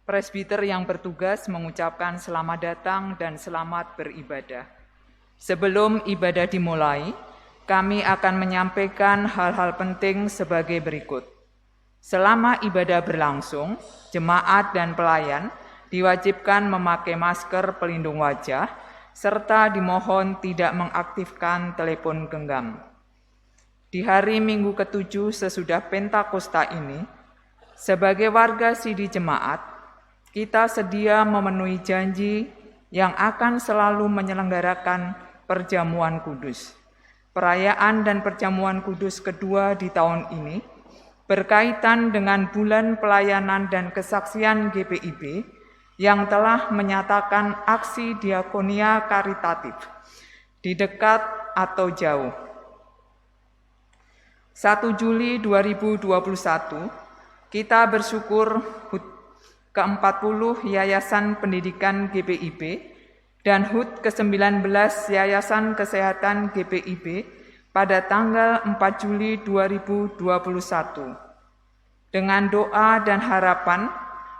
Presbiter yang bertugas mengucapkan selamat datang dan selamat beribadah. Sebelum ibadah dimulai, kami akan menyampaikan hal-hal penting sebagai berikut. Selama ibadah berlangsung, jemaat dan pelayan diwajibkan memakai masker pelindung wajah, serta dimohon tidak mengaktifkan telepon genggam. Di hari Minggu ke-7 sesudah Pentakosta ini, sebagai warga Sidi Jemaat, kita sedia memenuhi janji yang akan selalu menyelenggarakan perjamuan kudus. Perayaan dan perjamuan kudus kedua di tahun ini berkaitan dengan bulan pelayanan dan kesaksian GPIB yang telah menyatakan aksi diakonia karitatif di dekat atau jauh. 1 Juli 2021, kita bersyukur ke-40 Yayasan Pendidikan GPIB dan HUT ke-19 Yayasan Kesehatan GPIB pada tanggal 4 Juli 2021. Dengan doa dan harapan,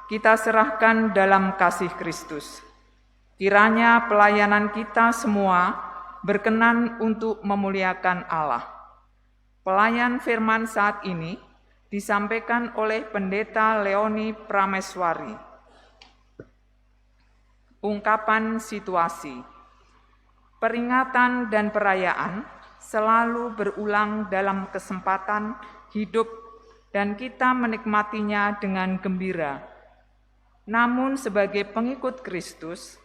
kita serahkan dalam kasih Kristus. Kiranya pelayanan kita semua berkenan untuk memuliakan Allah. Pelayan firman saat ini disampaikan oleh Pendeta Leoni Prameswari. Ungkapan situasi. Peringatan dan perayaan selalu berulang dalam kesempatan hidup dan kita menikmatinya dengan gembira. Namun sebagai pengikut Kristus,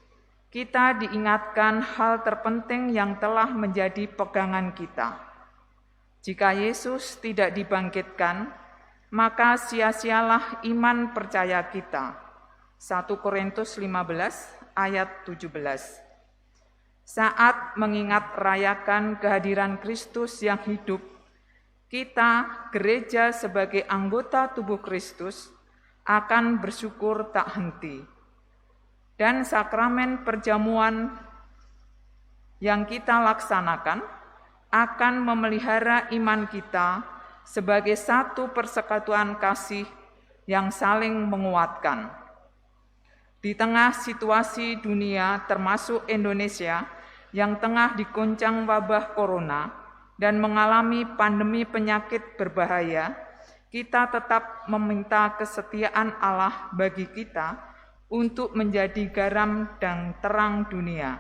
kita diingatkan hal terpenting yang telah menjadi pegangan kita. Jika Yesus tidak dibangkitkan, maka sia-sialah iman percaya kita. 1 Korintus 15 ayat 17. Saat mengingat rayakan kehadiran Kristus yang hidup, kita, gereja sebagai anggota tubuh Kristus, akan bersyukur tak henti. Dan sakramen perjamuan yang kita laksanakan akan memelihara iman kita sebagai satu persekutuan kasih yang saling menguatkan. Di tengah situasi dunia termasuk Indonesia yang tengah diguncang wabah corona dan mengalami pandemi penyakit berbahaya, kita tetap meminta kesetiaan Allah bagi kita untuk menjadi garam dan terang dunia.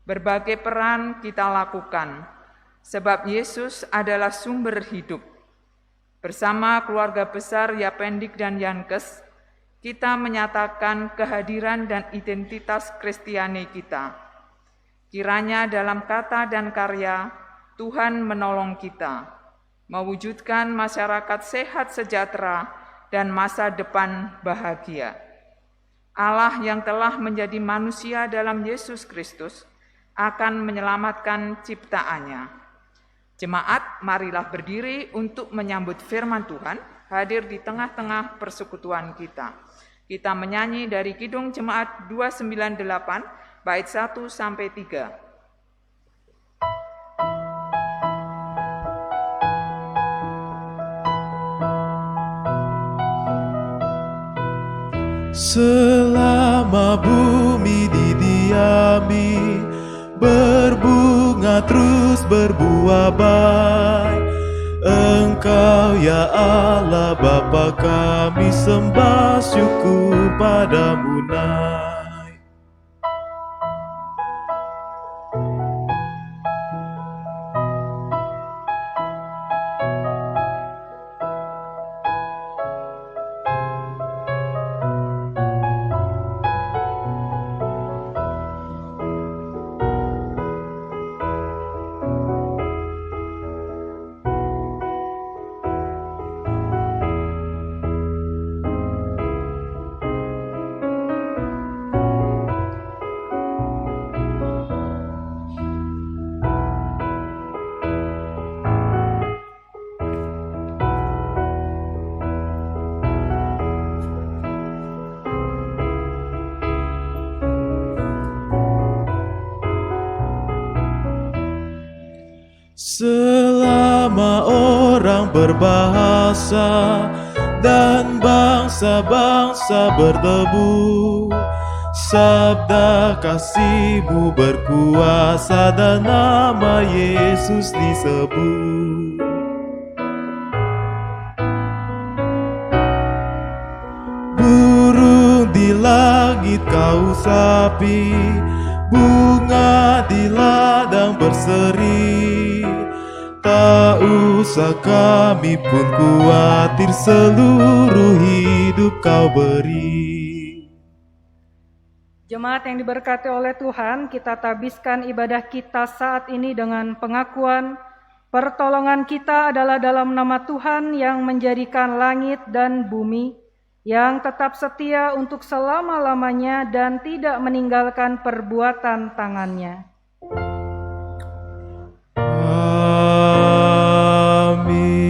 Berbagai peran kita lakukan, sebab Yesus adalah sumber hidup. Bersama keluarga besar Yapendik dan Yankes, kita menyatakan kehadiran dan identitas Kristiani kita. Kiranya dalam kata dan karya, Tuhan menolong kita, mewujudkan masyarakat sehat sejahtera dan masa depan bahagia. Allah yang telah menjadi manusia dalam Yesus Kristus akan menyelamatkan ciptaannya. Jemaat, marilah berdiri untuk menyambut firman Tuhan hadir di tengah-tengah persekutuan kita. Kita menyanyi dari Kidung Jemaat 298, bait 1 sampai 3. Selama bumi didiami, berbunga terus berbuah baik. Engkau ya Allah Bapa kami sembah syukur padamu naik. Selama orang berbahasa dan bangsa-bangsa bertebu. Sabda kasih-Mu berkuasa dan nama Yesus disebut. Burung di langit Kau usapi, bunga di ladang berseri. Tak usah kami pun khawatir, seluruh hidup Kau beri. Jemaat yang diberkati oleh Tuhan, kita tabiskan ibadah kita saat ini dengan pengakuan pertolongan kita adalah dalam nama Tuhan yang menjadikan langit dan bumi, yang tetap setia untuk selama-lamanya dan tidak meninggalkan perbuatan tangannya. Amin.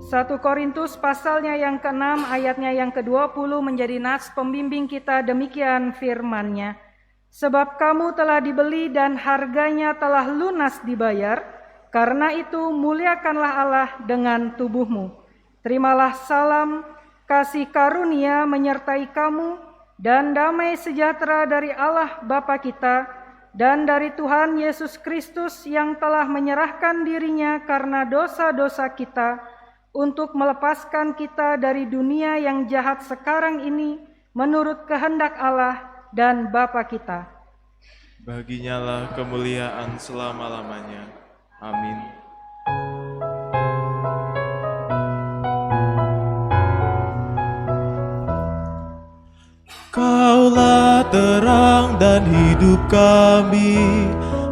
1 Korintus pasalnya yang ke-6 ayatnya yang ke-20 menjadi nas pembimbing kita, demikian firman-Nya. Sebab kamu telah dibeli dan harganya telah lunas dibayar, karena itu muliakanlah Allah dengan tubuhmu. Terimalah salam, kasih karunia menyertai kamu, dan damai sejahtera dari Allah Bapa kita, dan dari Tuhan Yesus Kristus yang telah menyerahkan dirinya karena dosa-dosa kita, untuk melepaskan kita dari dunia yang jahat sekarang ini menurut kehendak Allah dan Bapa kita. Baginya lah kemuliaan selama-lamanya. Amin. Kaulah terang dan hidup kami,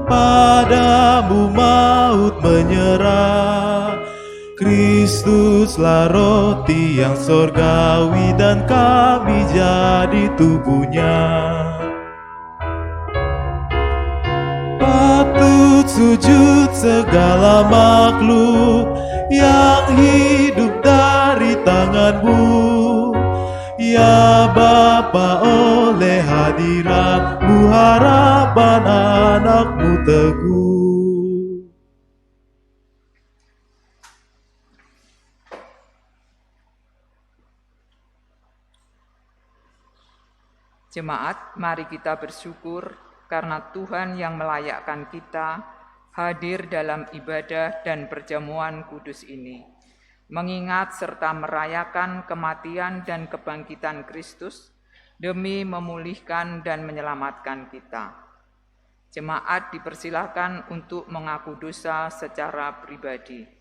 padamu maut menyerah. Kristuslah roti yang sorgawi dan kami jadi tubuhnya. Patut sujud segala makhluk yang hidup dari tangan-Mu. Ya Bapa, oleh hadirat-Mu harapan anak-Mu teguh. Jemaat, mari kita bersyukur karena Tuhan yang melayakkan kita hadir dalam ibadah dan perjamuan kudus ini, mengingat serta merayakan kematian dan kebangkitan Kristus demi memulihkan dan menyelamatkan kita. Jemaat dipersilakan untuk mengaku dosa secara pribadi.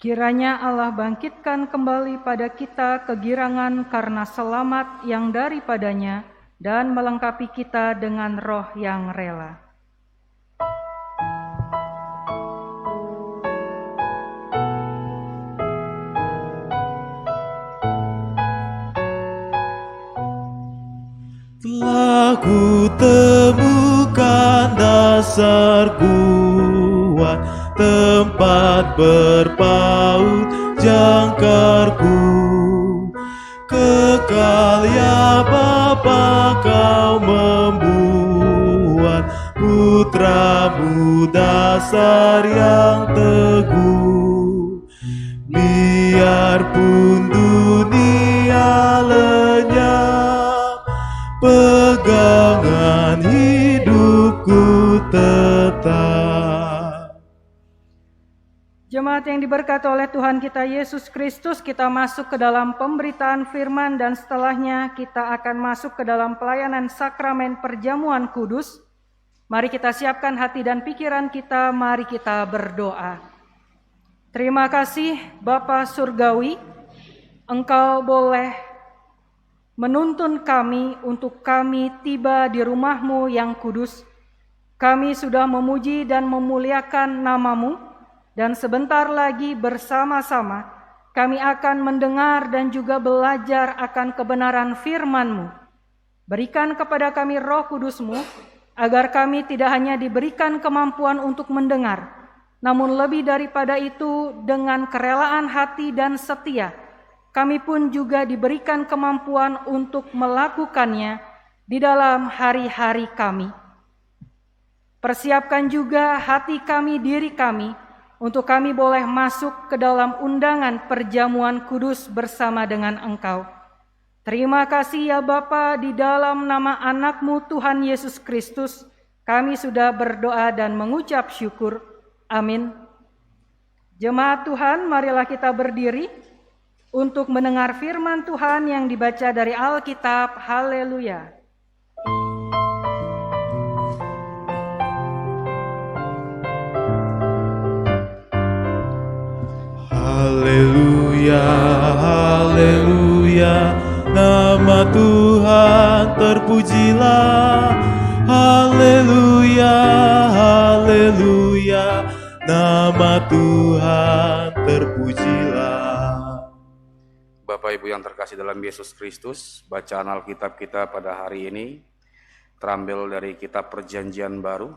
Kiranya Allah bangkitkan kembali pada kita kegirangan karena selamat yang daripadanya dan melengkapi kita dengan roh yang rela. Telah ku temukan dasar kuat, tempat berpaut jangkarku. Kekal ya Bapa, Kau membuat putra-Mu dasar yang teguh. Biarpun dunia lenyap, pegangan hidupku tetap. Jemaat yang diberkati oleh Tuhan kita Yesus Kristus, kita masuk ke dalam pemberitaan firman dan setelahnya kita akan masuk ke dalam pelayanan sakramen perjamuan kudus. Mari kita siapkan hati dan pikiran kita, mari kita berdoa. Terima kasih Bapa Surgawi, Engkau boleh menuntun kami untuk kami tiba di rumah-Mu yang kudus. Kami sudah memuji dan memuliakan nama-Mu, dan sebentar lagi bersama-sama kami akan mendengar dan juga belajar akan kebenaran firman-Mu. Berikan kepada kami Roh Kudus-Mu, agar kami tidak hanya diberikan kemampuan untuk mendengar, namun lebih daripada itu dengan kerelaan hati dan setia, kami pun juga diberikan kemampuan untuk melakukannya di dalam hari-hari kami. Persiapkan juga hati kami, diri kami, untuk kami boleh masuk ke dalam undangan perjamuan kudus bersama dengan Engkau. Terima kasih ya Bapa, di dalam nama anak-Mu Tuhan Yesus Kristus, kami sudah berdoa dan mengucap syukur. Amin. Jemaat Tuhan, marilah kita berdiri untuk mendengar firman Tuhan yang dibaca dari Alkitab. Haleluya. Haleluya, haleluya, nama Tuhan terpujilah. Haleluya, haleluya, nama Tuhan terpujilah. Bapak Ibu yang terkasih dalam Yesus Kristus, bacaan Alkitab kita pada hari ini terambil dari kitab Perjanjian Baru,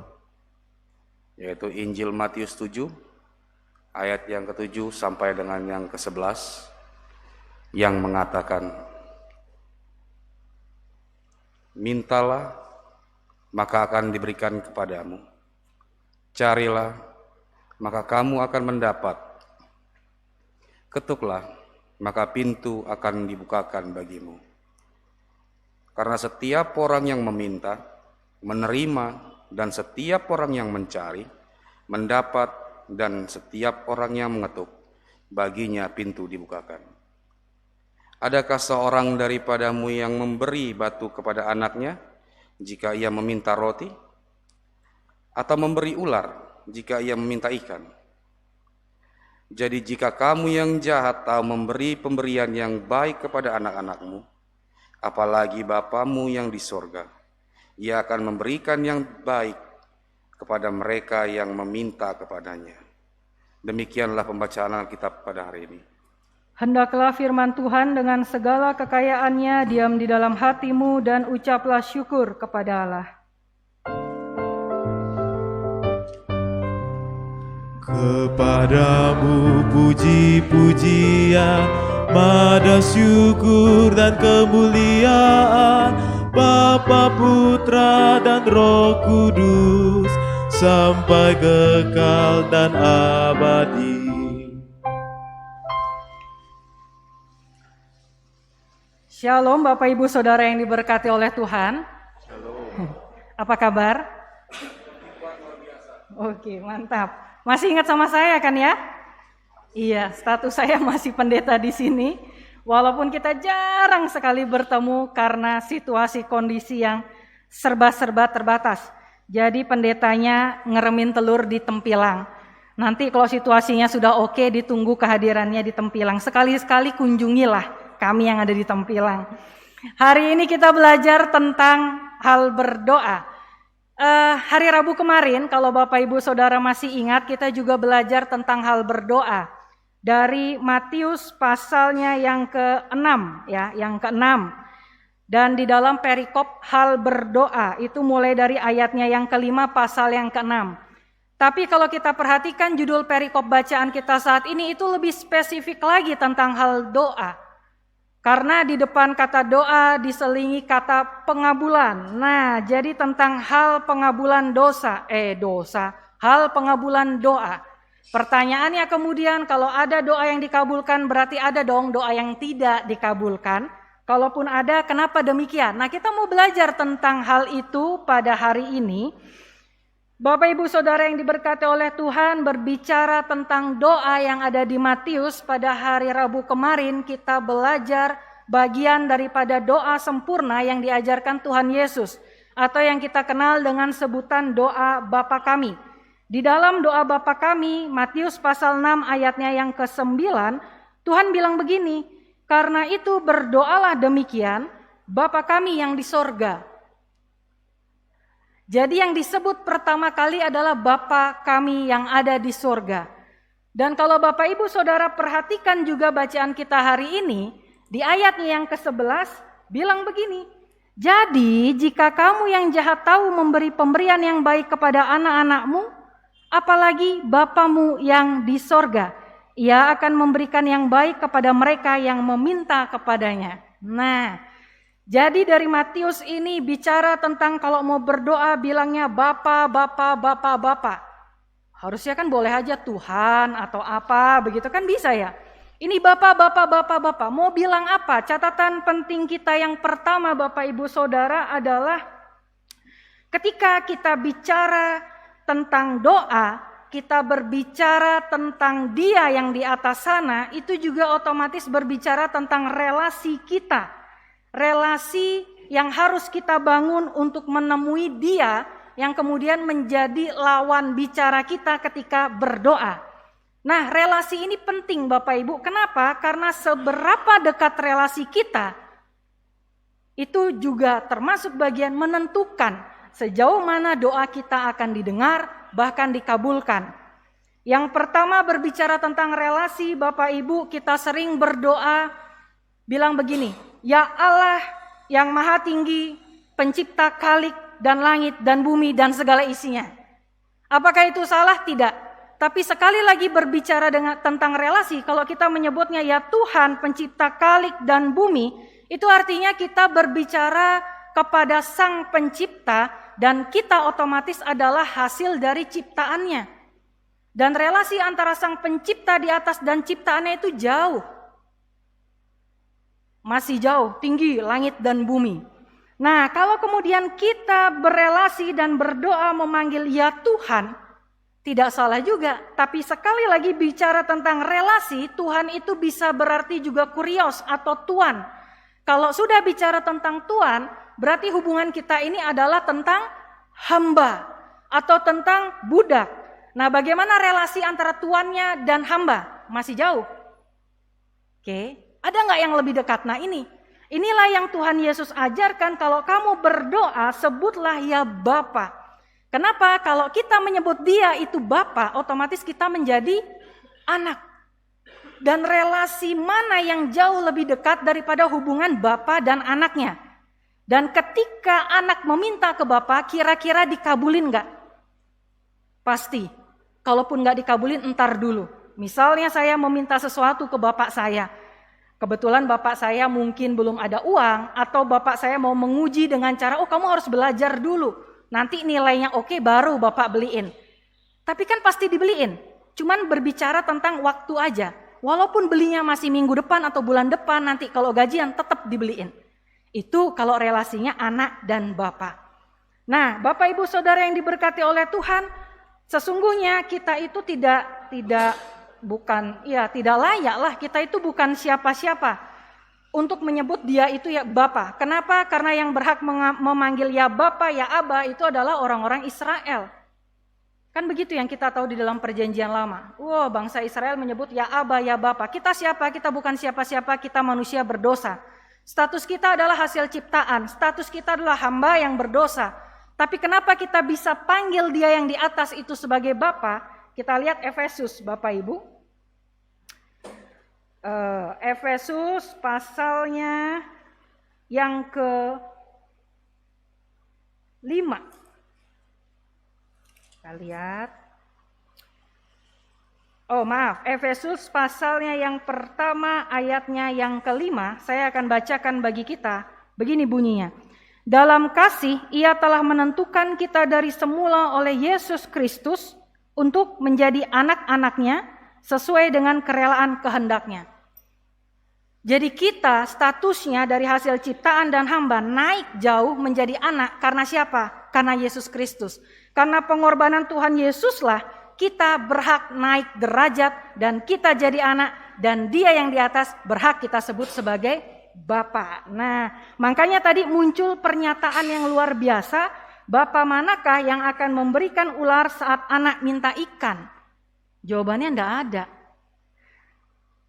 yaitu Injil Matius 7, ayat yang ke-7 sampai dengan yang ke-11, yang mengatakan, mintalah, maka akan diberikan kepadamu. Carilah, maka kamu akan mendapat. Ketuklah, maka pintu akan dibukakan bagimu. Karena setiap orang yang meminta, menerima, dan setiap orang yang mencari, mendapat, dan setiap orang yang mengetuk, baginya pintu dibukakan. Adakah seorang daripadamu yang memberi batu kepada anaknya jika ia meminta roti? Atau memberi ular jika ia meminta ikan? Jadi jika kamu yang jahat tahu memberi pemberian yang baik kepada anak-anakmu, apalagi Bapamu yang di sorga, Ia akan memberikan yang baik kepada mereka yang meminta kepadanya. Demikianlah pembacaan Alkitab pada hari ini. Hendaklah firman Tuhan dengan segala kekayaannya diam di dalam hatimu dan ucaplah syukur kepada Allah. Kepadamu puji-pujian, mada syukur dan kemuliaan, Bapa, Putra dan Roh Kudus, sampai kekal dan abadi. Shalom Bapak Ibu Saudara yang diberkati oleh Tuhan. Shalom. Apa kabar? Oke, mantap. Masih ingat sama saya kan ya? Iya, status saya masih pendeta di sini. Walaupun kita jarang sekali bertemu karena situasi kondisi yang serba-serba terbatas. Jadi pendetanya ngeremin telur di tempilang. Nanti kalau situasinya sudah oke, ditunggu kehadirannya di tempilang. Sekali-sekali kunjungilah kami yang ada di tempilang. Hari ini kita belajar tentang hal berdoa. Hari Rabu kemarin, kalau Bapak Ibu Saudara masih ingat, kita juga belajar tentang hal berdoa dari Matius pasalnya yang ke-6 ya, yang ke-6. Dan di dalam perikop hal berdoa itu mulai dari ayatnya yang ke-5 pasal yang ke-6. Tapi kalau kita perhatikan judul perikop bacaan kita saat ini itu lebih spesifik lagi tentang hal doa. Karena di depan kata doa diselingi kata pengabulan. Nah, jadi tentang hal pengabulan hal pengabulan doa. Pertanyaannya kemudian, kalau ada doa yang dikabulkan berarti ada dong doa yang tidak dikabulkan. Kalaupun ada, kenapa demikian? Nah, kita mau belajar tentang hal itu pada hari ini. Bapak Ibu Saudara yang diberkati oleh Tuhan, berbicara tentang doa yang ada di Matius pada hari Rabu kemarin, kita belajar bagian daripada doa sempurna yang diajarkan Tuhan Yesus, atau yang kita kenal dengan sebutan doa Bapa Kami. Di dalam doa Bapa kami, Matius pasal 6 ayatnya yang ke-9, Tuhan bilang begini, karena itu berdoalah demikian, Bapa kami yang di sorga. Jadi yang disebut pertama kali adalah Bapa kami yang ada di sorga. Dan kalau Bapak Ibu Saudara perhatikan juga bacaan kita hari ini, di ayatnya yang ke-11 bilang begini, jadi jika kamu yang jahat tahu memberi pemberian yang baik kepada anak-anakmu, apalagi Bapamu yang di sorga, Ia akan memberikan yang baik kepada mereka yang meminta kepadanya. Nah, jadi dari Matius ini bicara tentang kalau mau berdoa bilangnya Bapa, Bapa, Bapa, Bapa. Harusnya kan boleh aja Tuhan atau apa, begitu kan bisa ya. Ini Bapa, Bapa, Bapa, Bapa. Mau bilang apa? Catatan penting kita yang pertama Bapak Ibu Saudara adalah ketika kita bicara tentang doa, kita berbicara tentang Dia yang di atas sana, itu juga otomatis berbicara tentang relasi kita. Relasi yang harus kita bangun untuk menemui Dia yang kemudian menjadi lawan bicara kita ketika berdoa. Nah, relasi ini penting Bapak Ibu. Kenapa? Karena seberapa dekat relasi kita, itu juga termasuk bagian menentukan sejauh mana doa kita akan didengar, bahkan dikabulkan. Yang pertama berbicara tentang relasi, Bapak Ibu, kita sering berdoa, bilang begini, ya Allah yang maha tinggi, pencipta khalik dan langit dan bumi dan segala isinya. Apakah itu salah? Tidak. Tapi sekali lagi berbicara tentang relasi, kalau kita menyebutnya ya Tuhan pencipta khalik dan bumi, itu artinya kita berbicara kepada Sang Pencipta dan kita otomatis adalah hasil dari ciptaannya. Dan relasi antara Sang Pencipta di atas dan ciptaannya itu jauh. Masih jauh, tinggi langit dan bumi. Nah, kalau kemudian kita berelasi dan berdoa memanggil ya Tuhan, tidak salah juga. Tapi sekali lagi bicara tentang relasi, Tuhan itu bisa berarti juga kurios atau tuan. Kalau sudah bicara tentang tuan, berarti hubungan kita ini adalah tentang hamba atau tentang budak. Nah, bagaimana relasi antara tuannya dan hamba? Masih jauh. Oke, ada nggak yang lebih dekat? Nah inilah yang Tuhan Yesus ajarkan, kalau kamu berdoa sebutlah ya Bapa. Kenapa? Kalau kita menyebut Dia itu Bapa, otomatis kita menjadi anak. Dan relasi mana yang jauh lebih dekat daripada hubungan Bapa dan anaknya? Dan ketika anak meminta ke Bapa, kira-kira dikabulin nggak? Pasti. Kalaupun nggak dikabulin, entar dulu. Misalnya saya meminta sesuatu ke Bapak saya. Kebetulan Bapak saya mungkin belum ada uang, atau Bapak saya mau menguji dengan cara, kamu harus belajar dulu. Nanti nilainya oke, baru Bapak beliin. Tapi kan pasti dibeliin. Cuman berbicara tentang waktu aja. Walaupun belinya masih minggu depan atau bulan depan, nanti kalau gajian tetap dibeliin. Itu kalau relasinya anak dan Bapak. Nah, Bapak Ibu Saudara yang diberkati oleh Tuhan, sesungguhnya kita itu tidak layak lah, kita itu bukan siapa-siapa untuk menyebut Dia itu ya Bapa. Kenapa? Karena yang berhak memanggil ya Bapa, ya Aba itu adalah orang-orang Israel. Kan begitu yang kita tahu di dalam perjanjian lama. Bangsa Israel menyebut ya Aba, ya Bapa. Kita siapa? Kita bukan siapa-siapa, kita manusia berdosa. Status kita adalah hasil ciptaan, status kita adalah hamba yang berdosa. Tapi kenapa kita bisa panggil Dia yang di atas itu sebagai Bapa? Kita lihat Efesus, Bapak Ibu. Efesus pasalnya yang ke-5. Kita lihat. Efesus pasalnya yang pertama ayatnya yang ke-5. Saya akan bacakan bagi kita. Begini bunyinya. Dalam kasih Ia telah menentukan kita dari semula oleh Yesus Kristus untuk menjadi anak-anaknya sesuai dengan kerelaan kehendak-Nya. Jadi kita statusnya dari hasil ciptaan dan hamba naik jauh menjadi anak karena siapa? Karena Yesus Kristus. Karena pengorbanan Tuhan Yesuslah kita berhak naik derajat dan kita jadi anak, dan Dia yang di atas berhak kita sebut sebagai Bapa. Nah, makanya tadi muncul pernyataan yang luar biasa Bapa manakah yang akan memberikan ular saat anak minta ikan? Jawabannya enggak ada.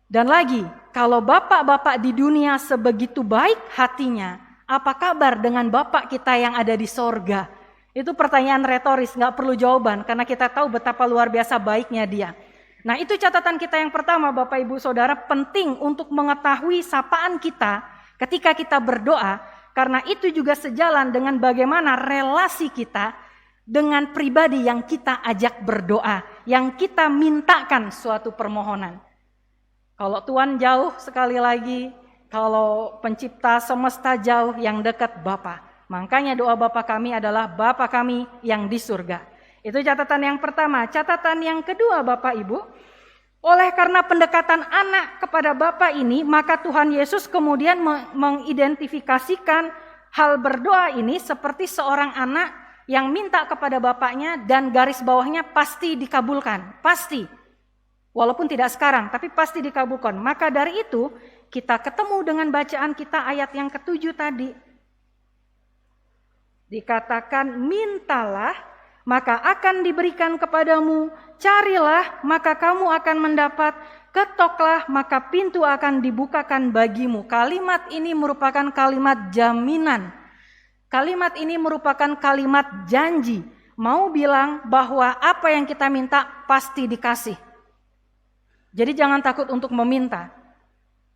Dan lagi, kalau bapak-bapak di dunia sebegitu baik hatinya, apa kabar dengan Bapak kita yang ada di sorga? Itu pertanyaan retoris, gak perlu jawaban, karena kita tahu betapa luar biasa baiknya Dia. Nah, itu catatan kita yang pertama, Bapak Ibu Saudara, penting untuk mengetahui sapaan kita ketika kita berdoa, karena itu juga sejalan dengan bagaimana relasi kita dengan pribadi yang kita ajak berdoa, yang kita mintakan suatu permohonan. Kalau Tuhan jauh, sekali lagi, kalau pencipta semesta jauh, yang dekat Bapa. Makanya doa Bapa kami adalah Bapa kami yang di surga. Itu catatan yang pertama. Catatan yang kedua Bapak Ibu, oleh karena pendekatan anak kepada Bapa ini, maka Tuhan Yesus kemudian mengidentifikasikan hal berdoa ini seperti seorang anak yang minta kepada bapaknya dan garis bawahnya pasti dikabulkan. Pasti. Walaupun tidak sekarang, tapi pasti dikabulkan. Maka dari itu, kita ketemu dengan bacaan kita ayat yang ke-7 tadi. Dikatakan, mintalah, maka akan diberikan kepadamu. Carilah, maka kamu akan mendapat. Ketoklah, maka pintu akan dibukakan bagimu. Kalimat ini merupakan kalimat jaminan. Kalimat ini merupakan kalimat janji. Mau bilang bahwa apa yang kita minta pasti dikasih. Jadi jangan takut untuk meminta.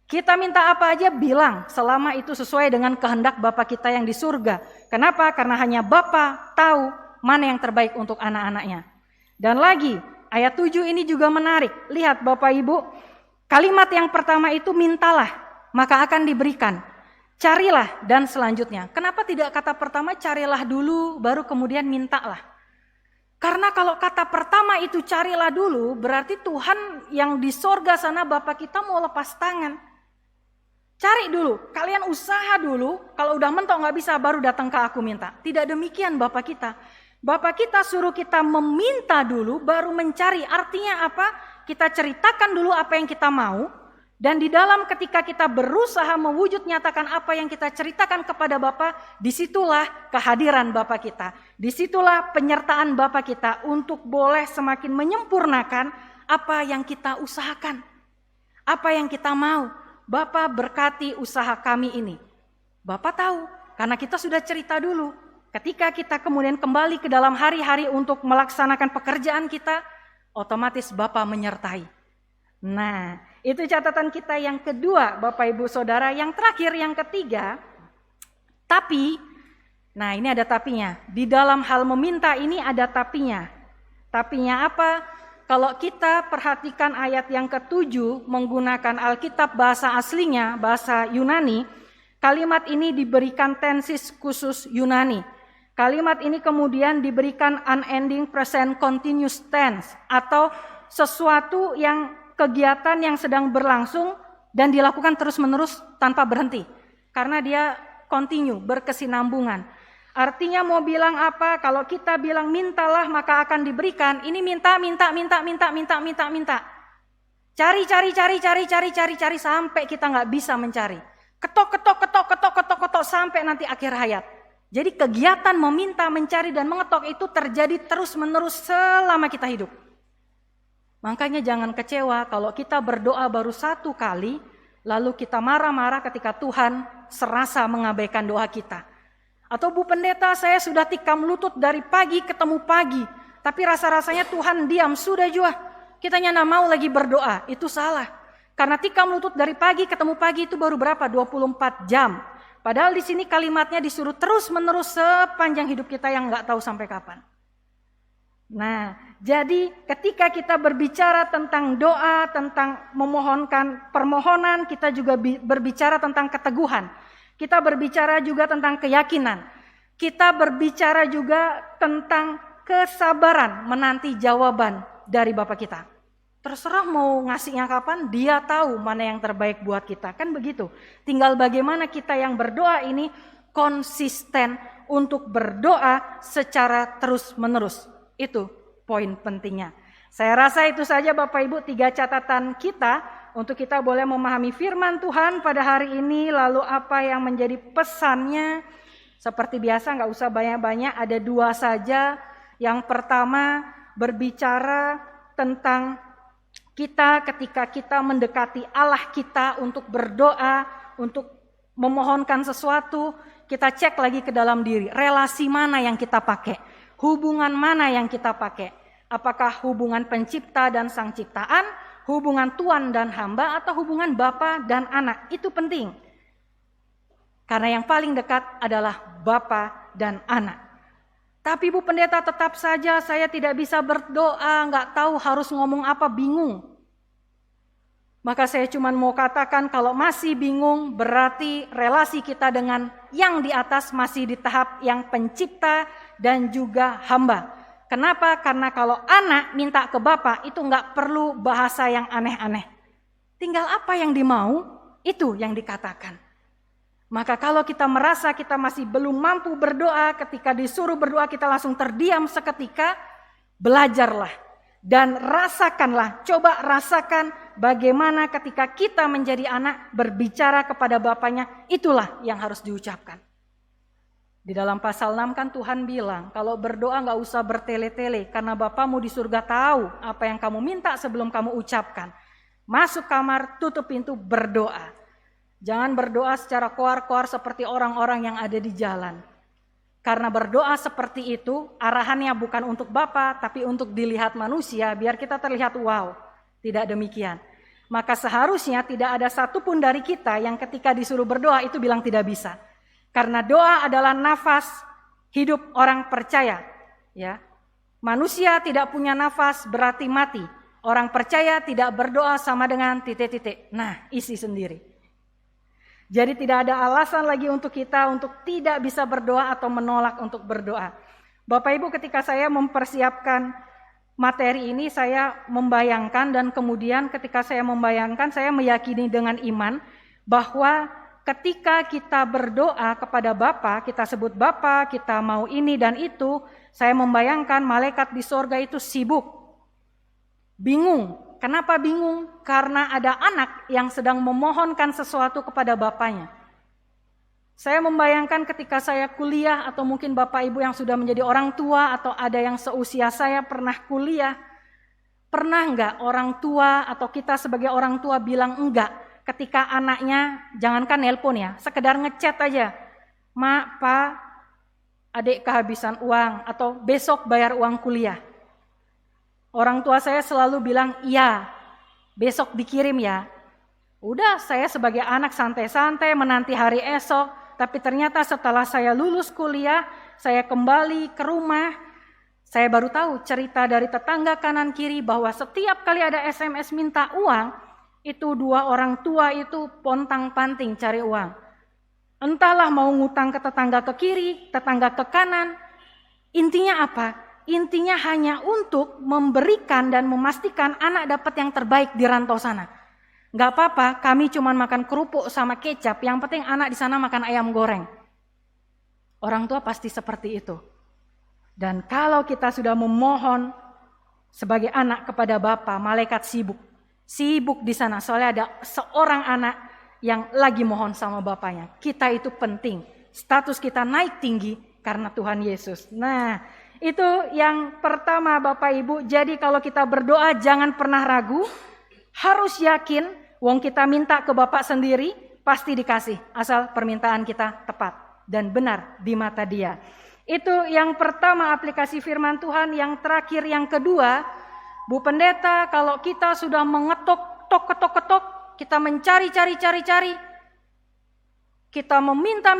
Kita minta apa aja bilang selama itu sesuai dengan kehendak Bapa kita yang di surga. Kenapa? Karena hanya Bapa tahu mana yang terbaik untuk anak-anaknya. Dan lagi ayat 7 ini juga menarik. Lihat Bapak Ibu, kalimat yang pertama itu mintalah maka akan diberikan. Carilah dan selanjutnya. Kenapa tidak kata pertama carilah dulu baru kemudian mintalah? Karena kalau kata pertama itu carilah dulu, berarti Tuhan yang di sorga sana Bapak kita mau lepas tangan. Cari dulu, kalian usaha dulu, kalau udah mentok gak bisa baru datang ke aku minta. Tidak demikian Bapak kita. Bapak kita suruh kita meminta dulu baru mencari. Artinya apa? Kita ceritakan dulu apa yang kita mau. Dan di dalam ketika kita berusaha mewujud nyatakan apa yang kita ceritakan kepada Bapa, disitulah kehadiran Bapa kita. Disitulah penyertaan Bapa kita untuk boleh semakin menyempurnakan apa yang kita usahakan. Apa yang kita mau. Bapa berkati usaha kami ini. Bapa tahu, karena kita sudah cerita dulu. Ketika kita kemudian kembali ke dalam hari-hari untuk melaksanakan pekerjaan kita, otomatis Bapa menyertai. Nah, itu catatan kita yang kedua, Bapak Ibu Saudara. Yang terakhir, yang ketiga, tapi, nah ini ada tapinya. Di dalam hal meminta ini ada tapinya. Tapinya apa? Kalau kita perhatikan ayat yang ke-7 menggunakan Alkitab bahasa aslinya, bahasa Yunani, kalimat ini diberikan tenses khusus Yunani. Kalimat ini kemudian diberikan unending present continuous tense atau sesuatu yang kegiatan yang sedang berlangsung dan dilakukan terus-menerus tanpa berhenti. Karena dia continue, berkesinambungan. Artinya mau bilang apa? Kalau kita bilang mintalah maka akan diberikan. Ini minta. Cari sampai kita nggak bisa mencari. Ketok sampai nanti akhir hayat. Jadi kegiatan meminta, mencari dan mengetok itu terjadi terus-menerus selama kita hidup. Makanya jangan kecewa kalau kita berdoa baru satu kali, lalu kita marah-marah ketika Tuhan serasa mengabaikan doa kita. Atau Bu Pendeta, saya sudah tikam lutut dari pagi ketemu pagi, tapi rasa-rasanya Tuhan diam, sudah juga. Kitanya nggak mau lagi berdoa, itu salah. Karena tikam lutut dari pagi ketemu pagi itu baru berapa? 24 jam. Padahal di sini kalimatnya disuruh terus-menerus sepanjang hidup kita yang nggak tahu sampai kapan. Nah, jadi ketika kita berbicara tentang doa, tentang memohonkan permohonan, kita juga berbicara tentang keteguhan. Kita berbicara juga tentang keyakinan. Kita berbicara juga tentang kesabaran menanti jawaban dari Bapa kita. Terserah mau ngasihnya kapan, Dia tahu mana yang terbaik buat kita. Kan begitu. Tinggal bagaimana kita yang berdoa ini konsisten untuk berdoa secara terus-menerus. Itu poin pentingnya. Saya rasa itu saja Bapak Ibu 3 catatan kita untuk kita boleh memahami firman Tuhan pada hari ini. Lalu apa yang menjadi pesannya Seperti biasa nggak usah banyak-banyak, ada 2 saja. Yang pertama berbicara tentang kita ketika kita mendekati Allah kita untuk berdoa, untuk memohonkan sesuatu, kita cek lagi ke dalam diri. Relasi mana yang kita pakai? Hubungan mana yang kita pakai? Apakah hubungan pencipta dan sang ciptaan, hubungan tuan dan hamba, atau hubungan bapa dan anak? Itu penting. Karena yang paling dekat adalah bapa dan anak. Tapi Bu Pendeta, tetap saja saya tidak bisa berdoa, nggak tahu harus ngomong apa, bingung. Maka saya cuma mau katakan kalau masih bingung berarti relasi kita dengan yang di atas masih di tahap yang pencipta dan juga hamba. Kenapa? Karena kalau anak minta ke Bapa itu nggak perlu bahasa yang aneh-aneh. Tinggal apa yang dimau, itu yang dikatakan. Maka kalau kita merasa kita masih belum mampu berdoa, ketika disuruh berdoa kita langsung terdiam seketika, belajarlah dan rasakanlah, coba rasakan bagaimana ketika kita menjadi anak berbicara kepada Bapaknya, itulah yang harus diucapkan. Di dalam pasal 6 kan Tuhan bilang, kalau berdoa gak usah bertele-tele, karena Bapamu di surga tahu apa yang kamu minta sebelum kamu ucapkan. Masuk kamar, tutup pintu, berdoa. Jangan berdoa secara koar-koar seperti orang-orang yang ada di jalan. Karena berdoa seperti itu, arahannya bukan untuk Bapa, tapi untuk dilihat manusia, biar kita terlihat wow. Tidak demikian. Maka seharusnya tidak ada satupun dari kita yang ketika disuruh berdoa itu bilang tidak bisa. Karena doa adalah nafas hidup orang percaya. Ya, manusia tidak punya nafas berarti mati. Orang percaya tidak berdoa sama dengan titik-titik. Nah, isi sendiri. Jadi tidak ada alasan lagi untuk kita untuk tidak bisa berdoa atau menolak untuk berdoa. Bapak Ibu, ketika saya mempersiapkan materi ini, saya membayangkan dan kemudian ketika saya membayangkan, saya meyakini dengan iman bahwa ketika kita berdoa kepada Bapa, kita sebut Bapa, kita mau ini dan itu, saya membayangkan malaikat di sorga itu sibuk, bingung. Kenapa bingung? Karena ada anak yang sedang memohonkan sesuatu kepada bapaknya. Saya membayangkan ketika saya kuliah atau mungkin Bapak Ibu yang sudah menjadi orang tua atau ada yang seusia saya pernah kuliah. Pernah enggak orang tua atau kita sebagai orang tua bilang enggak ketika anaknya, jangankan nelpon ya, sekedar ngechat aja. Mak, Pak, adik kehabisan uang atau besok bayar uang kuliah. Orang tua saya selalu bilang, iya, besok dikirim ya. Udah, saya sebagai anak santai-santai menanti hari esok. Tapi ternyata setelah saya lulus kuliah, saya kembali ke rumah. Saya baru tahu cerita dari tetangga kanan kiri bahwa setiap kali ada SMS minta uang, itu 2 orang tua itu pontang-panting cari uang. Entahlah mau ngutang ke tetangga ke kiri, tetangga ke kanan. Intinya apa? Intinya hanya untuk memberikan dan memastikan anak dapat yang terbaik di rantau sana. Gak apa-apa, kami cuma makan kerupuk sama kecap, yang penting anak di sana makan ayam goreng. Orang tua pasti seperti itu. Dan kalau kita sudah memohon sebagai anak kepada Bapa, malaikat sibuk. Sibuk di sana, soalnya ada seorang anak yang lagi mohon sama bapaknya. Kita itu penting, status kita naik tinggi karena Tuhan Yesus. Nah, itu yang pertama Bapak Ibu. Jadi kalau kita berdoa jangan pernah ragu, harus yakin, wong kita minta ke Bapak sendiri pasti dikasih, asal permintaan kita tepat dan benar di mata Dia. Itu yang pertama aplikasi firman Tuhan. Yang terakhir, yang kedua, Bu Pendeta, kalau kita sudah mengetok, ketok, kita mencari, kita meminta,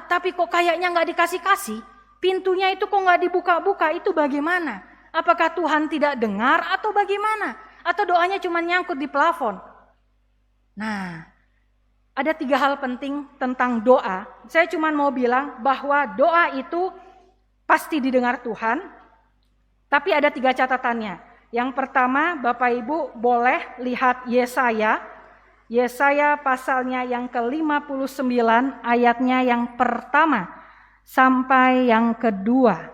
tapi kok kayaknya nggak dikasih-kasih, pintunya itu kok nggak dibuka-buka, itu bagaimana? Apakah Tuhan tidak dengar atau bagaimana? Atau doanya cuma nyangkut di plafon? Nah, ada 3 hal penting tentang doa. Saya cuma mau bilang bahwa doa itu pasti didengar Tuhan, tapi ada 3 catatannya. Yang pertama, Bapak Ibu boleh lihat Yesaya pasalnya yang ke-59 ayatnya yang pertama sampai yang kedua.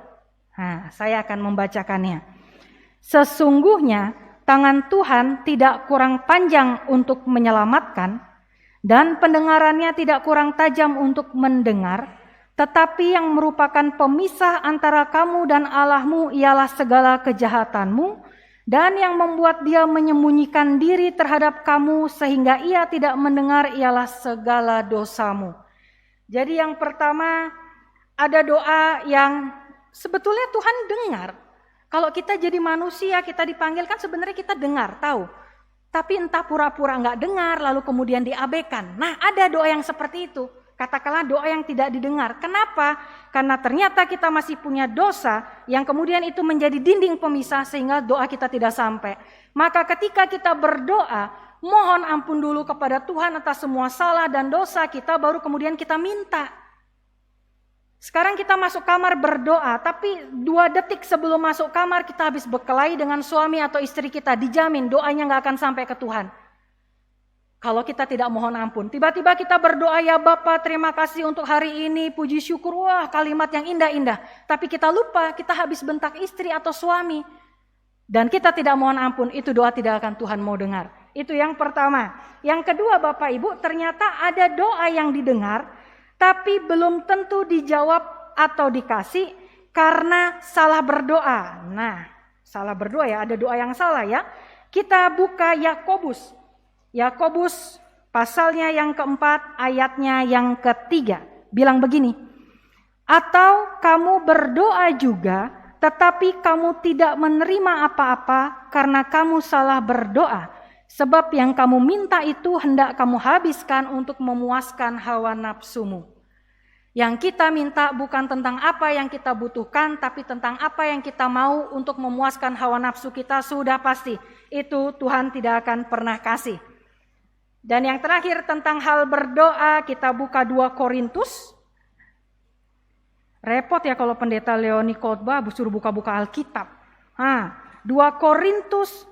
Nah, saya akan membacakannya. Sesungguhnya tangan Tuhan tidak kurang panjang untuk menyelamatkan, dan pendengarannya tidak kurang tajam untuk mendengar, Tetapi yang merupakan pemisah antara kamu dan Allahmu ialah segala kejahatanmu, dan yang membuat dia menyembunyikan diri terhadap kamu sehingga ia tidak mendengar ialah segala dosamu. Jadi yang pertama, ada doa yang sebetulnya Tuhan dengar. Kalau kita jadi manusia, kita dipanggil kan sebenarnya kita dengar, tahu. Tapi entah pura-pura nggak dengar, lalu kemudian diabaikan. Nah, ada doa yang seperti itu. Katakanlah doa yang tidak didengar. Kenapa? Karena ternyata kita masih punya dosa yang kemudian itu menjadi dinding pemisah sehingga doa kita tidak sampai. Maka ketika kita berdoa, mohon ampun dulu kepada Tuhan atas semua salah dan dosa kita, baru kemudian kita minta. Sekarang kita masuk kamar berdoa, tapi 2 detik sebelum masuk kamar kita habis berkelahi dengan suami atau istri kita, dijamin doanya gak akan sampai ke Tuhan. Kalau kita tidak mohon ampun, tiba-tiba kita berdoa, ya Bapa terima kasih untuk hari ini, puji syukur, wah kalimat yang indah-indah. Tapi kita lupa, kita habis bentak istri atau suami. Dan kita tidak mohon ampun, itu doa tidak akan Tuhan mau dengar. Itu yang pertama. Yang kedua Bapak Ibu, ternyata ada doa yang didengar, tapi belum tentu dijawab atau dikasih karena salah berdoa. Nah, salah berdoa ya, ada doa yang salah ya. Kita buka Yakobus pasalnya yang keempat, ayatnya yang ketiga. Bilang begini, atau kamu berdoa juga, tetapi kamu tidak menerima apa-apa karena kamu salah berdoa. Sebab yang kamu minta itu hendak kamu habiskan untuk memuaskan hawa nafsumu. Yang kita minta bukan tentang apa yang kita butuhkan, tapi tentang apa yang kita mau untuk memuaskan hawa nafsu kita, sudah pasti. Itu Tuhan tidak akan pernah kasih. Dan yang terakhir tentang hal berdoa, kita buka 2 Korintus. Repot ya kalau pendeta Leoni khotbah suruh buka-buka Alkitab. 2 Korintus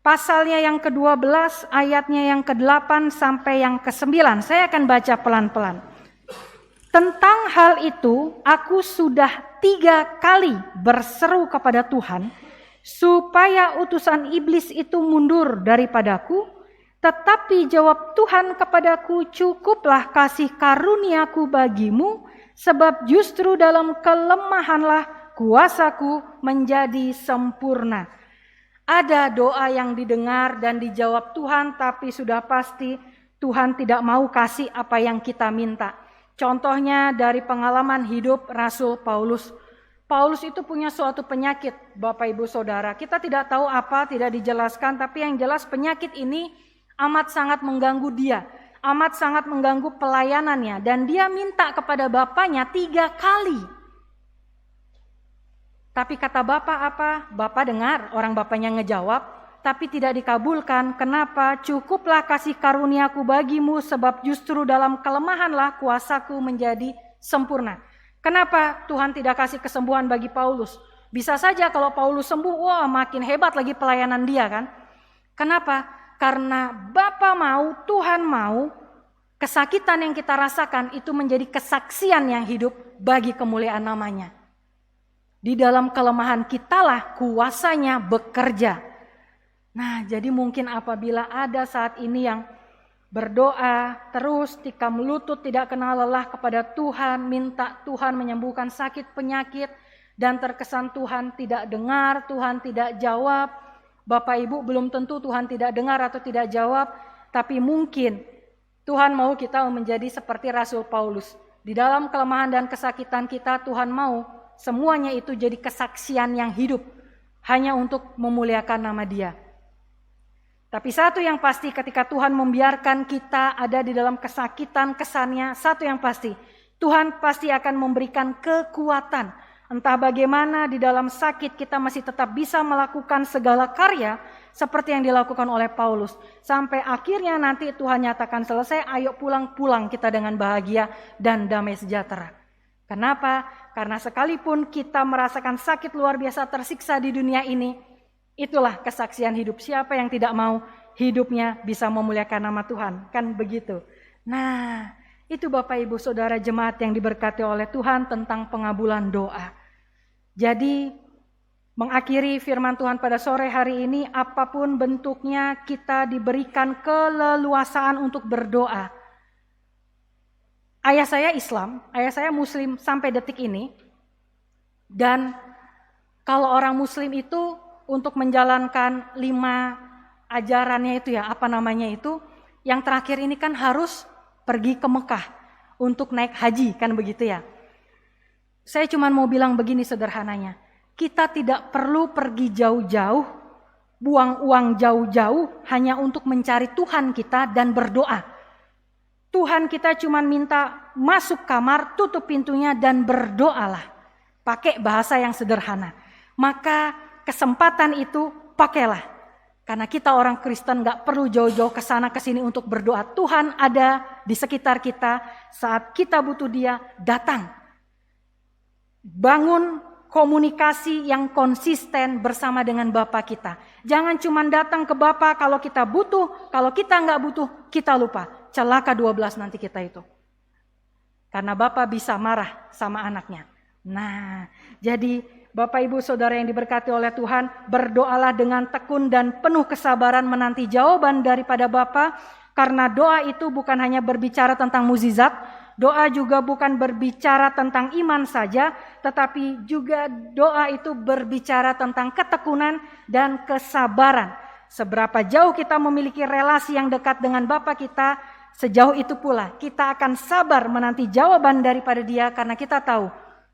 pasalnya yang ke-12, ayatnya yang ke-8 sampai yang ke-9. Saya akan baca pelan-pelan. Tentang hal itu, aku sudah 3 kali berseru kepada Tuhan, supaya utusan iblis itu mundur daripadaku. Tetapi jawab Tuhan kepadaku, cukuplah kasih karuniaku bagimu, sebab justru dalam kelemahanlah kuasaku menjadi sempurna. Ada doa yang didengar dan dijawab Tuhan, tapi sudah pasti Tuhan tidak mau kasih apa yang kita minta. Contohnya dari pengalaman hidup Rasul Paulus. Paulus itu punya suatu penyakit, Bapak Ibu Saudara. Kita tidak tahu apa, tidak dijelaskan, tapi yang jelas penyakit ini amat sangat mengganggu dia, amat sangat mengganggu pelayanannya. Dan dia minta kepada bapaknya 3 kali. Tapi kata bapak apa? Bapak dengar, orang bapaknya ngejawab, tapi tidak dikabulkan. Kenapa? Cukuplah kasih karuniaku bagimu, sebab justru dalam kelemahanlah kuasaku menjadi sempurna. Kenapa Tuhan tidak kasih kesembuhan bagi Paulus? Bisa saja kalau Paulus sembuh, wah makin hebat lagi pelayanan dia kan. Kenapa? Karena Bapa mau, Tuhan mau, kesakitan yang kita rasakan itu menjadi kesaksian yang hidup bagi kemuliaan namanya. Di dalam kelemahan kitalah kuasanya bekerja. Nah, jadi mungkin apabila ada saat ini yang berdoa terus, tikam lutut, tidak kenal lelah kepada Tuhan, minta Tuhan menyembuhkan sakit penyakit, dan terkesan Tuhan tidak dengar, Tuhan tidak jawab. Bapak Ibu, belum tentu Tuhan tidak dengar atau tidak jawab, tapi mungkin Tuhan mau kita menjadi seperti Rasul Paulus. Di dalam kelemahan dan kesakitan kita, Tuhan mau semuanya itu jadi kesaksian yang hidup, hanya untuk memuliakan nama Dia. Tapi satu yang pasti, ketika Tuhan membiarkan kita ada di dalam kesakitan kesannya, satu yang pasti, Tuhan pasti akan memberikan kekuatan. Entah bagaimana di dalam sakit kita masih tetap bisa melakukan segala karya seperti yang dilakukan oleh Paulus. Sampai akhirnya nanti Tuhan nyatakan selesai, ayo pulang-pulang kita dengan bahagia dan damai sejahtera. Kenapa? Karena sekalipun kita merasakan sakit luar biasa, tersiksa di dunia ini, itulah kesaksian hidup. Siapa yang tidak mau hidupnya bisa memuliakan nama Tuhan? Kan begitu. Nah, itu Bapak Ibu Saudara jemaat yang diberkati oleh Tuhan tentang pengabulan doa. Jadi mengakhiri firman Tuhan pada sore hari ini, apapun bentuknya kita diberikan keleluasaan untuk berdoa. Ayah saya Islam, ayah saya Muslim sampai detik ini. Dan kalau orang Muslim itu untuk menjalankan 5 ajarannya itu ya, yang terakhir ini kan harus pergi ke Mekah untuk naik haji, kan begitu ya. Saya cuma mau bilang begini sederhananya, kita tidak perlu pergi jauh-jauh, buang uang jauh-jauh hanya untuk mencari Tuhan kita dan berdoa. Tuhan kita cuma minta masuk kamar, tutup pintunya dan berdoalah. Pakai bahasa yang sederhana. Maka kesempatan itu pakailah. Karena kita orang Kristen gak perlu jauh-jauh ke sana ke sini untuk berdoa. Tuhan ada di sekitar kita, saat kita butuh Dia, datang. Bangun komunikasi yang konsisten bersama dengan Bapa kita. Jangan cuma datang ke Bapa kalau kita butuh, kalau kita gak butuh, kita lupa. Celaka 12 nanti kita itu. Karena Bapa bisa marah sama anaknya. Nah, jadi Bapak Ibu Saudara yang diberkati oleh Tuhan, berdoalah dengan tekun dan penuh kesabaran menanti jawaban daripada Bapa, karena doa itu bukan hanya berbicara tentang mukjizat, doa juga bukan berbicara tentang iman saja, tetapi juga doa itu berbicara tentang ketekunan dan kesabaran. Seberapa jauh kita memiliki relasi yang dekat dengan Bapa kita, sejauh itu pula kita akan sabar menanti jawaban daripada Dia, karena kita tahu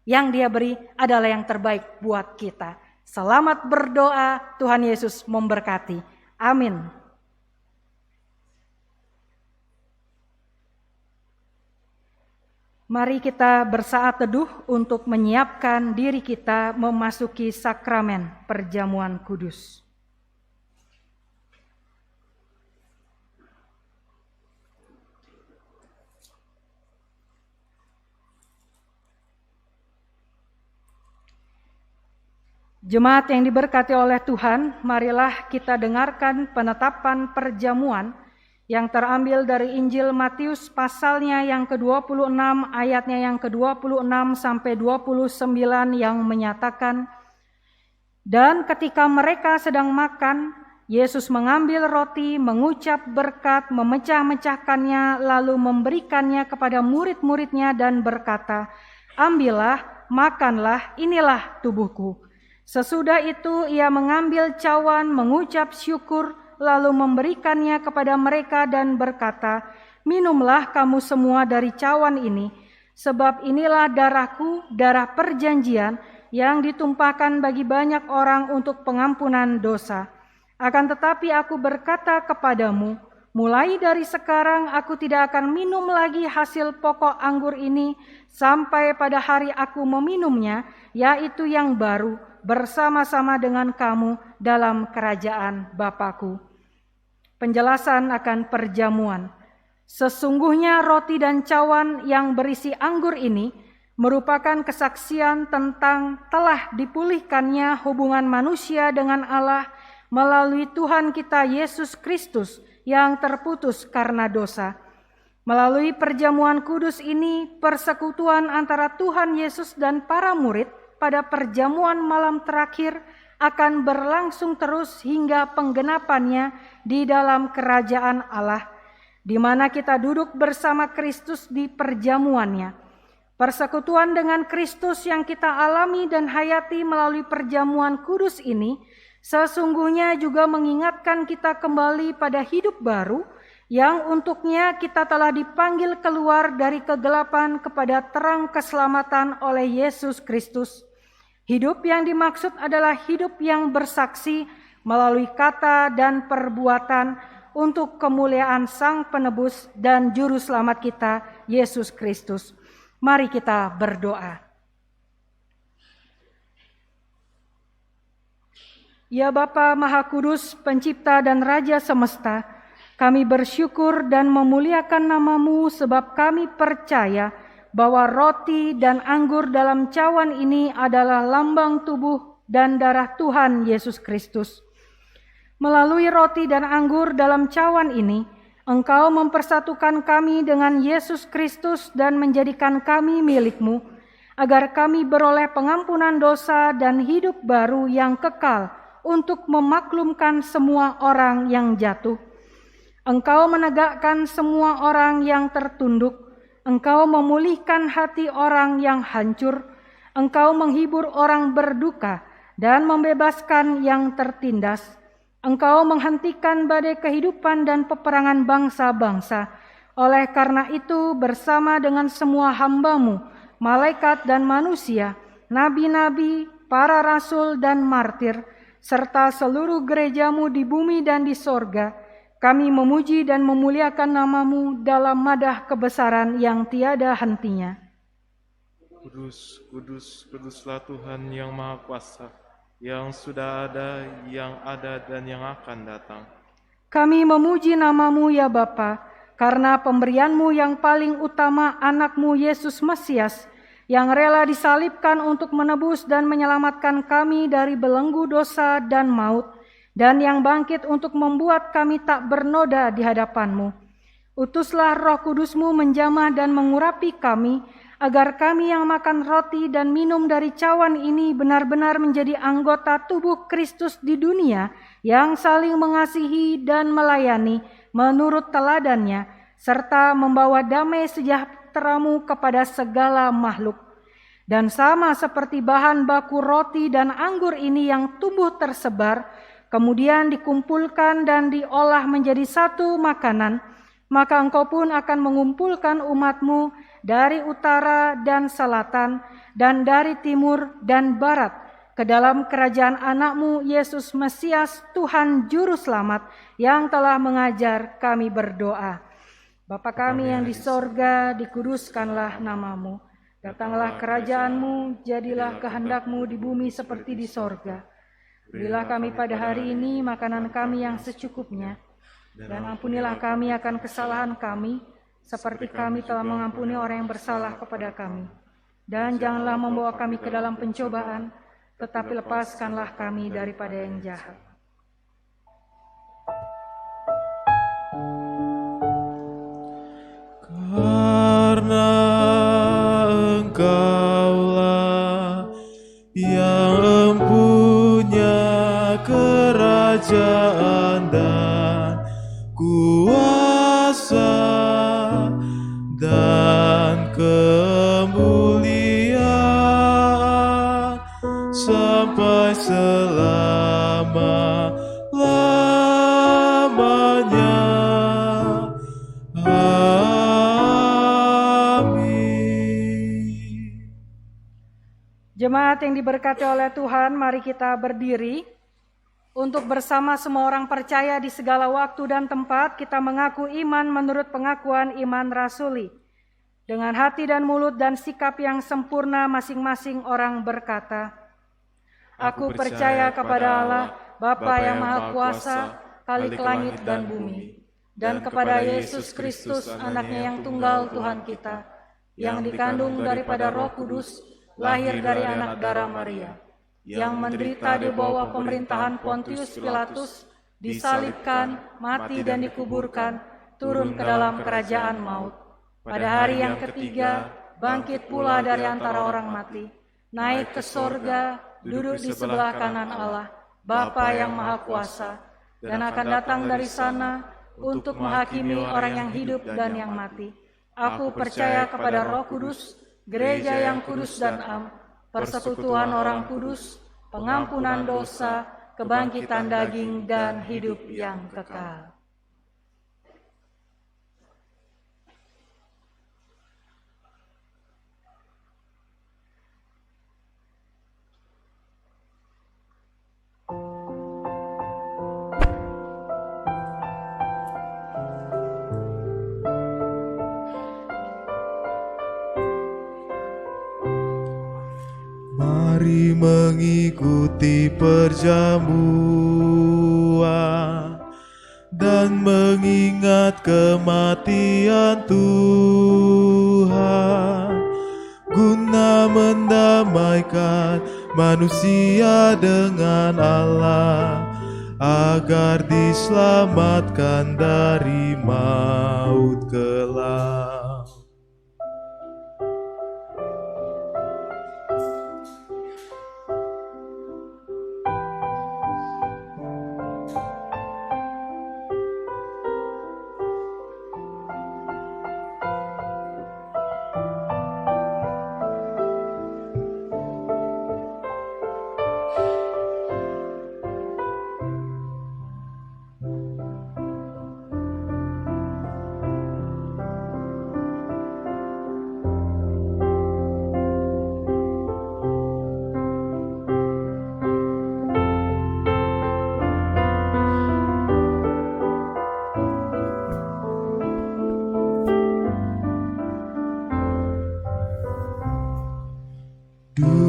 yang Dia beri adalah yang terbaik buat kita. Selamat berdoa, Tuhan Yesus memberkati. Amin. Mari kita bersaat teduh untuk menyiapkan diri kita memasuki sakramen perjamuan kudus. Jemaat yang diberkati oleh Tuhan, marilah kita dengarkan penetapan perjamuan yang terambil dari Injil Matius pasalnya yang ke-26 ayatnya yang ke-26 sampai 29 yang menyatakan, dan ketika mereka sedang makan, Yesus mengambil roti, mengucap berkat, memecah-mecahkannya, lalu memberikannya kepada murid-muridnya dan berkata, ambillah, makanlah, inilah tubuhku. Sesudah itu ia mengambil cawan, mengucap syukur, lalu memberikannya kepada mereka dan berkata, minumlah kamu semua dari cawan ini, sebab inilah darahku, darah perjanjian yang ditumpahkan bagi banyak orang untuk pengampunan dosa. Akan tetapi aku berkata kepadamu, mulai dari sekarang aku tidak akan minum lagi hasil pokok anggur ini sampai pada hari aku meminumnya, yaitu yang baru, bersama-sama dengan kamu dalam kerajaan Bapa-Ku. Penjelasan akan perjamuan. Sesungguhnya roti dan cawan yang berisi anggur ini merupakan kesaksian tentang telah dipulihkannya hubungan manusia dengan Allah melalui Tuhan kita Yesus Kristus yang terputus karena dosa. Melalui perjamuan kudus ini, persekutuan antara Tuhan Yesus dan para murid pada perjamuan malam terakhir akan berlangsung terus hingga penggenapannya di dalam kerajaan Allah, di mana kita duduk bersama Kristus di perjamuannya. Persekutuan dengan Kristus yang kita alami dan hayati melalui perjamuan kudus ini sesungguhnya juga mengingatkan kita kembali pada hidup baru yang untuknya kita telah dipanggil keluar dari kegelapan kepada terang keselamatan oleh Yesus Kristus. Hidup yang dimaksud adalah hidup yang bersaksi melalui kata dan perbuatan untuk kemuliaan Sang Penebus dan Juru Selamat kita, Yesus Kristus. Mari kita berdoa. Ya Bapa Maha Kudus, Pencipta dan Raja semesta, kami bersyukur dan memuliakan nama-Mu sebab kami percaya bahwa roti dan anggur dalam cawan ini adalah lambang tubuh dan darah Tuhan Yesus Kristus. Melalui roti dan anggur dalam cawan ini, Engkau mempersatukan kami dengan Yesus Kristus dan menjadikan kami milik-Mu, agar kami beroleh pengampunan dosa dan hidup baru yang kekal untuk memaklumkan semua orang yang jatuh. Engkau menegakkan semua orang yang tertunduk Engkau memulihkan hati orang yang hancur, Engkau menghibur orang berduka dan membebaskan yang tertindas. Engkau menghentikan badai kehidupan dan peperangan bangsa-bangsa. Oleh karena itu, bersama dengan semua hamba-Mu, malaikat dan manusia, nabi-nabi, para rasul dan martir, serta seluruh gereja-Mu di bumi dan di sorga, kami memuji dan memuliakan nama-Mu dalam madah kebesaran yang tiada hentinya. Kudus, kudus, kuduslah Tuhan yang Maha Kuasa, yang sudah ada, yang ada, dan yang akan datang. Kami memuji nama-Mu ya Bapa, karena pemberian-Mu yang paling utama anak-Mu Yesus Mesias, yang rela disalibkan untuk menebus dan menyelamatkan kami dari belenggu dosa dan maut, dan yang bangkit untuk membuat kami tak bernoda di hadapan-Mu. Utuslah Roh Kudus-Mu menjamah dan mengurapi kami, agar kami yang makan roti dan minum dari cawan ini benar-benar menjadi anggota tubuh Kristus di dunia, yang saling mengasihi dan melayani menurut teladannya, serta membawa damai sejahtera-Mu kepada segala makhluk. Dan sama seperti bahan baku roti dan anggur ini yang tumbuh tersebar, kemudian dikumpulkan dan diolah menjadi satu makanan, maka Engkau pun akan mengumpulkan umat-Mu dari utara dan selatan, dan dari timur dan barat, ke dalam kerajaan anak-Mu Yesus Mesias, Tuhan Juru Selamat, yang telah mengajar kami berdoa. Bapa kami yang di sorga, dikuduskanlah nama-Mu. Datanglah kerajaan-Mu, jadilah kehendak-Mu di bumi seperti di sorga. Berilah kami pada hari ini makanan kami yang secukupnya, dan ampunilah kami akan kesalahan kami, seperti kami telah mengampuni orang yang bersalah kepada kami. Dan janganlah membawa kami ke dalam pencobaan, tetapi lepaskanlah kami daripada yang jahat. Karena Engkaulah yang punya kerajaan dan kuasa dan kemuliaan sampai selama-lamanya. Amin. Jemaat yang diberkati oleh Tuhan, mari kita berdiri untuk bersama semua orang percaya di segala waktu dan tempat kita mengaku iman menurut pengakuan iman rasuli. Dengan hati dan mulut dan sikap yang sempurna masing-masing orang berkata, Aku percaya kepada Allah, Bapa yang Maha Kuasa, Khalik langit dan bumi, dan kepada Yesus Kristus, anaknya yang tunggal Tuhan kita, yang dikandung daripada Roh Kudus, lahir dari anak darah Maria, yang menderita di bawah pemerintahan Pontius Pilatus, disalibkan, mati dan dikuburkan, turun ke dalam kerajaan maut. Pada hari yang ketiga, bangkit pula dari antara orang mati, naik ke sorga, duduk di sebelah kanan Allah, Bapa yang Maha Kuasa, dan akan datang dari sana untuk menghakimi orang yang hidup dan yang mati. Aku percaya kepada Roh Kudus, gereja yang kudus dan am, persekutuan orang kudus, pengampunan dosa, kebangkitan daging, dan hidup yang kekal. Mari mengikuti perjamuan dan mengingat kematian Tuhan, guna mendamaikan manusia dengan Allah, agar diselamatkan dari maut kelak.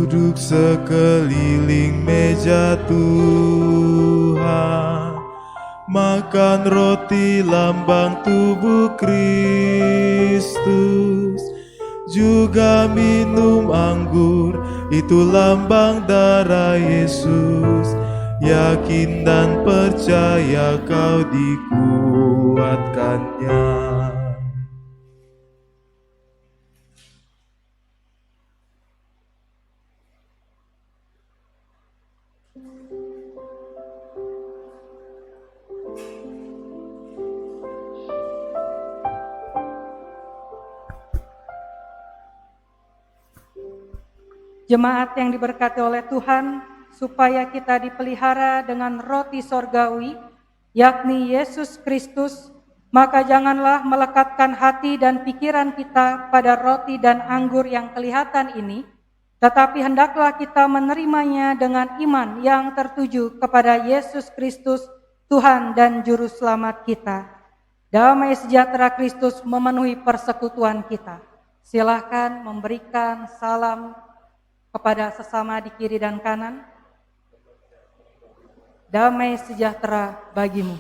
duduk sekeliling meja Tuhan, makan roti lambang tubuh Kristus, juga minum anggur, itu lambang darah Yesus. Yakin dan percaya kau dikuatkannya. Jemaat yang diberkati oleh Tuhan, supaya kita dipelihara dengan roti sorgawi, yakni Yesus Kristus, maka janganlah melekatkan hati dan pikiran kita pada roti dan anggur yang kelihatan ini, tetapi hendaklah kita menerimanya dengan iman yang tertuju kepada Yesus Kristus, Tuhan dan Juru Selamat kita. Damai sejahtera Kristus memenuhi persekutuan kita. Silakan memberikan salam kepada sesama di kiri dan kanan. Damai sejahtera bagimu.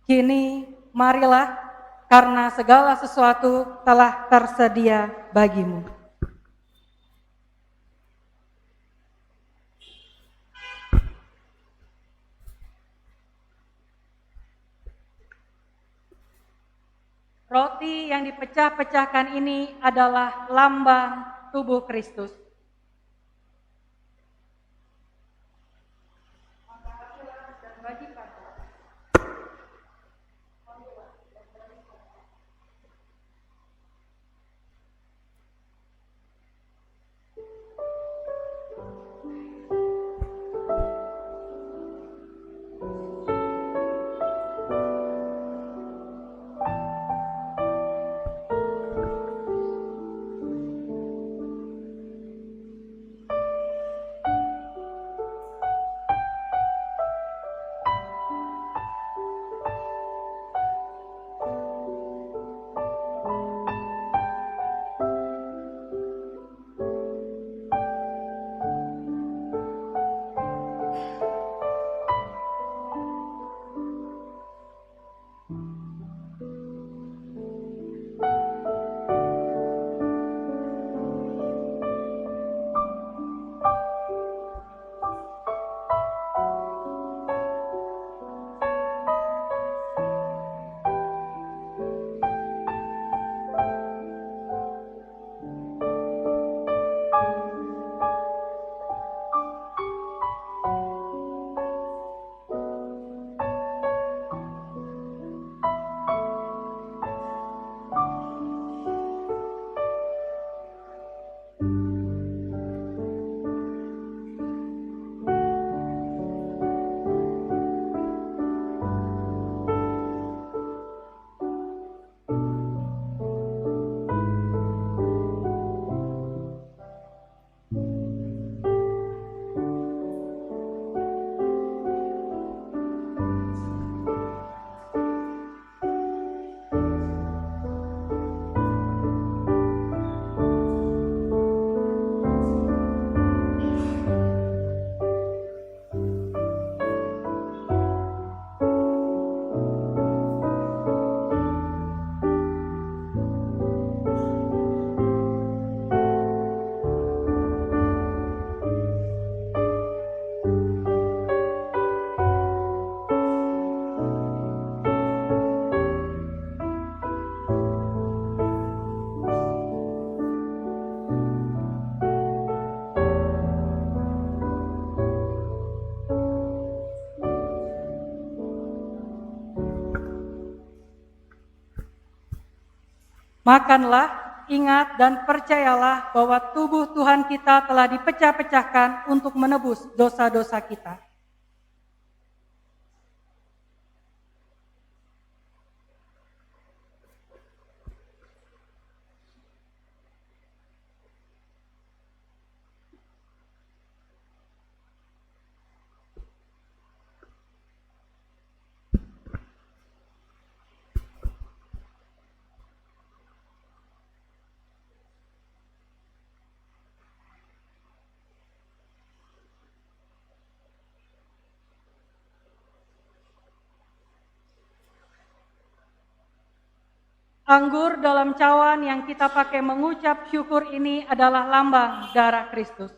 Kini marilah, karena segala sesuatu telah tersedia bagimu. Roti yang dipecah-pecahkan ini adalah lambang tubuh Kristus. Makanlah, ingat dan percayalah bahwa tubuh Tuhan kita telah dipecah-pecahkan untuk menebus dosa-dosa kita. Anggur dalam cawan yang kita pakai mengucap syukur ini adalah lambang darah Kristus.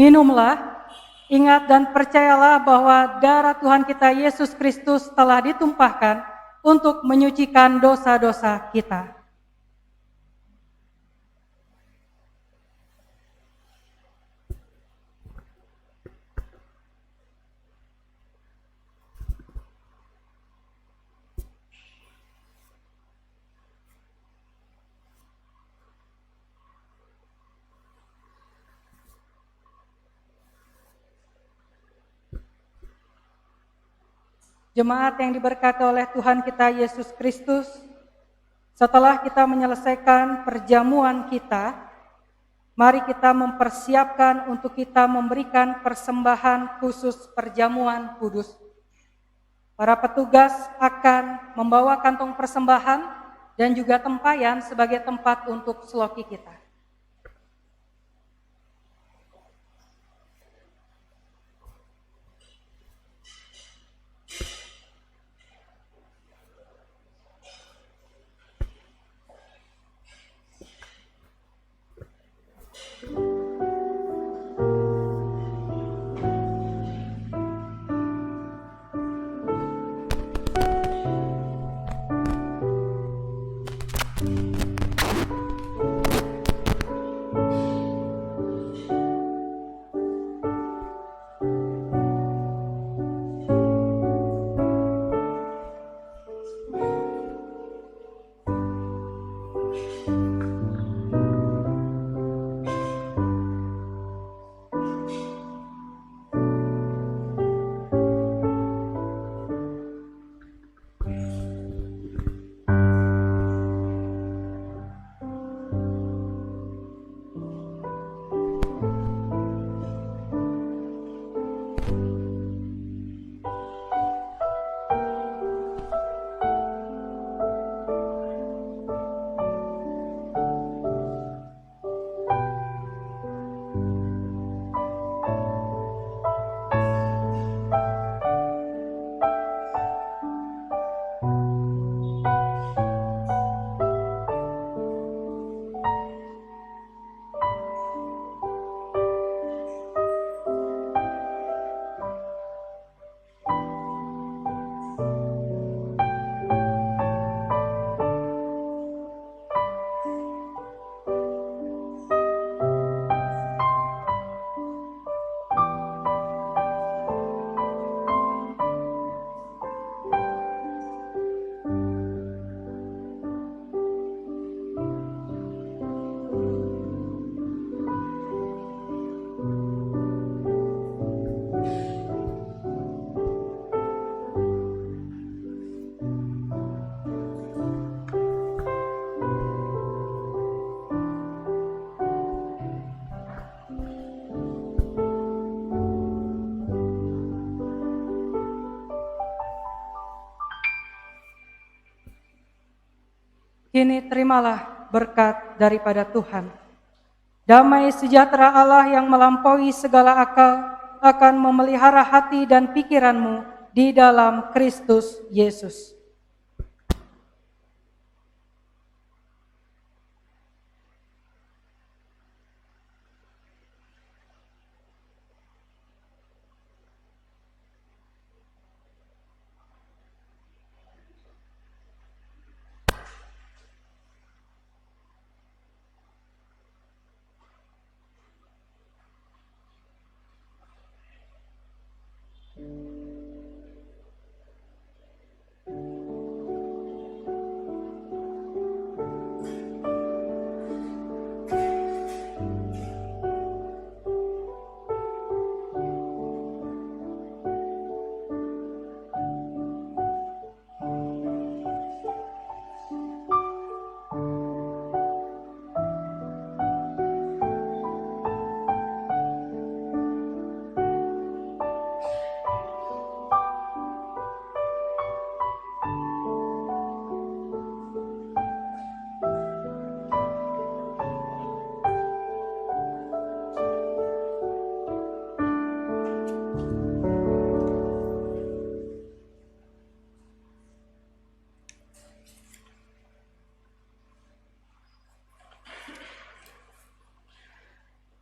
Minumlah, ingat dan percayalah bahwa darah Tuhan kita Yesus Kristus telah ditumpahkan untuk menyucikan dosa-dosa kita. Jemaat yang diberkati oleh Tuhan kita Yesus Kristus, setelah kita menyelesaikan perjamuan kita, mari kita mempersiapkan untuk kita memberikan persembahan khusus perjamuan kudus. Para petugas akan membawa kantong persembahan dan juga tempayan sebagai tempat untuk seloki kita. Kini terimalah berkat daripada Tuhan. Damai sejahtera Allah yang melampaui segala akal akan memelihara hati dan pikiranmu di dalam Kristus Yesus.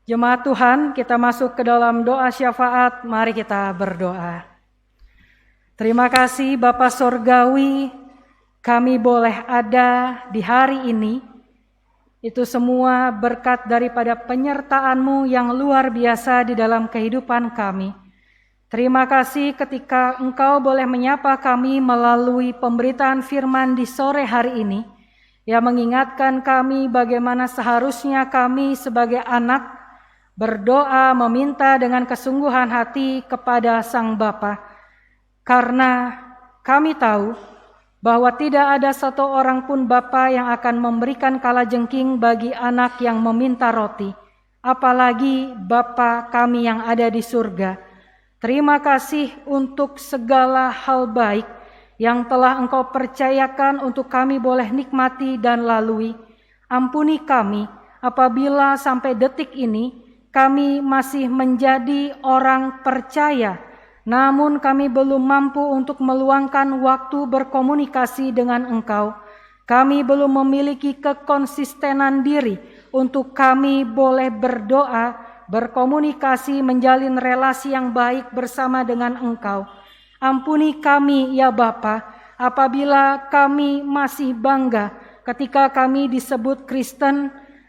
Jemaat Tuhan, kita masuk ke dalam doa syafaat. Mari kita berdoa. Terima kasih Bapa Sorgawi, kami boleh ada di hari ini. Itu semua berkat daripada penyertaan-Mu yang luar biasa di dalam kehidupan kami. Terima kasih ketika Engkau boleh menyapa kami melalui pemberitaan firman di sore hari ini, yang mengingatkan kami bagaimana seharusnya kami sebagai anak berdoa meminta dengan kesungguhan hati kepada Sang Bapa, karena kami tahu bahwa tidak ada satu orang pun Bapa yang akan memberikan kalajengking bagi anak yang meminta roti, apalagi Bapa kami yang ada di surga. Terima kasih untuk segala hal baik yang telah Engkau percayakan untuk kami boleh nikmati dan lalui. Ampuni kami apabila sampai detik ini kami masih menjadi orang percaya, namun kami belum mampu untuk meluangkan waktu berkomunikasi dengan Engkau. Kami belum memiliki kekonsistenan diri untuk kami boleh berdoa, berkomunikasi, menjalin relasi yang baik bersama dengan Engkau. Ampuni kami ya Bapa, apabila kami masih bangga ketika kami disebut Kristen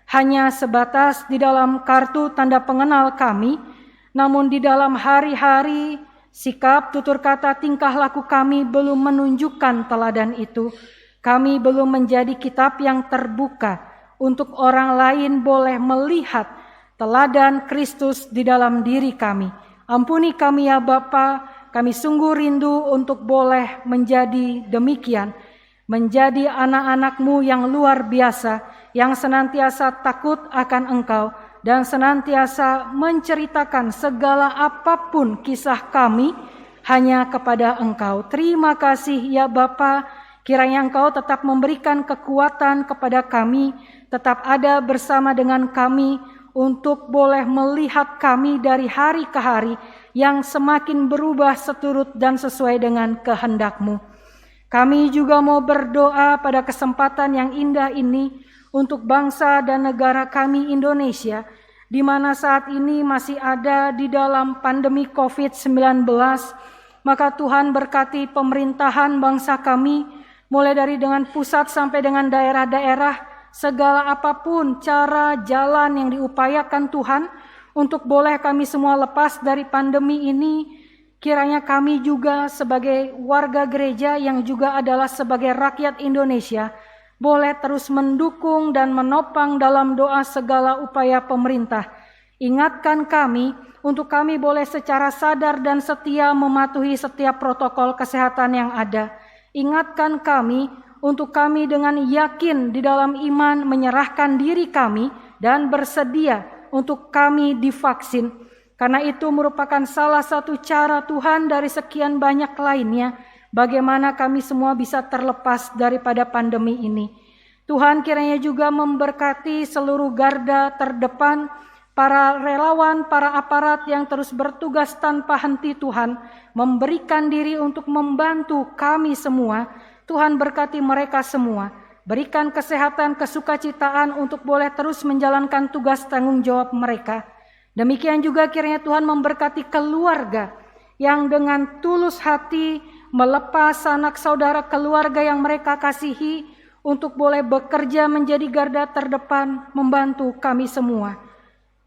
hanya sebatas di dalam kartu tanda pengenal kami, namun di dalam hari-hari, sikap, tutur kata, tingkah laku kami belum menunjukkan teladan itu. Kami belum menjadi kitab yang terbuka untuk orang lain boleh melihat teladan Kristus di dalam diri kami. Ampuni kami ya Bapa, kami sungguh rindu untuk boleh menjadi demikian, menjadi anak-anak-Mu yang luar biasa, yang senantiasa takut akan Engkau dan senantiasa menceritakan segala apapun kisah kami hanya kepada Engkau. Terima kasih ya Bapa, kiranya Engkau tetap memberikan kekuatan kepada kami, tetap ada bersama dengan kami untuk boleh melihat kami dari hari ke hari yang semakin berubah seturut dan sesuai dengan kehendak-Mu. Kami juga mau berdoa pada kesempatan yang indah ini untuk bangsa dan negara kami Indonesia, di mana saat ini masih ada di dalam pandemi COVID-19. Maka Tuhan berkati pemerintahan bangsa kami, mulai dari dengan pusat sampai dengan daerah-daerah, segala apapun cara jalan yang diupayakan Tuhan untuk boleh kami semua lepas dari pandemi ini. Kiranya kami juga sebagai warga gereja yang juga adalah sebagai rakyat Indonesia boleh terus mendukung dan menopang dalam doa segala upaya pemerintah. Ingatkan kami untuk kami boleh secara sadar dan setia mematuhi setiap protokol kesehatan yang ada. Ingatkan kami untuk kami dengan yakin di dalam iman menyerahkan diri kami dan bersedia untuk kami divaksin. Karena itu merupakan salah satu cara Tuhan dari sekian banyak lainnya, bagaimana kami semua bisa terlepas daripada pandemi ini. Tuhan kiranya juga memberkati seluruh garda terdepan, para relawan, para aparat yang terus bertugas tanpa henti Tuhan, memberikan diri untuk membantu kami semua. Tuhan berkati mereka semua. Berikan kesehatan, kesukacitaan untuk boleh terus menjalankan tugas tanggung jawab mereka. Demikian juga kiranya Tuhan memberkati keluarga yang dengan tulus hati melepas sanak saudara keluarga yang mereka kasihi untuk boleh bekerja menjadi garda terdepan membantu kami semua.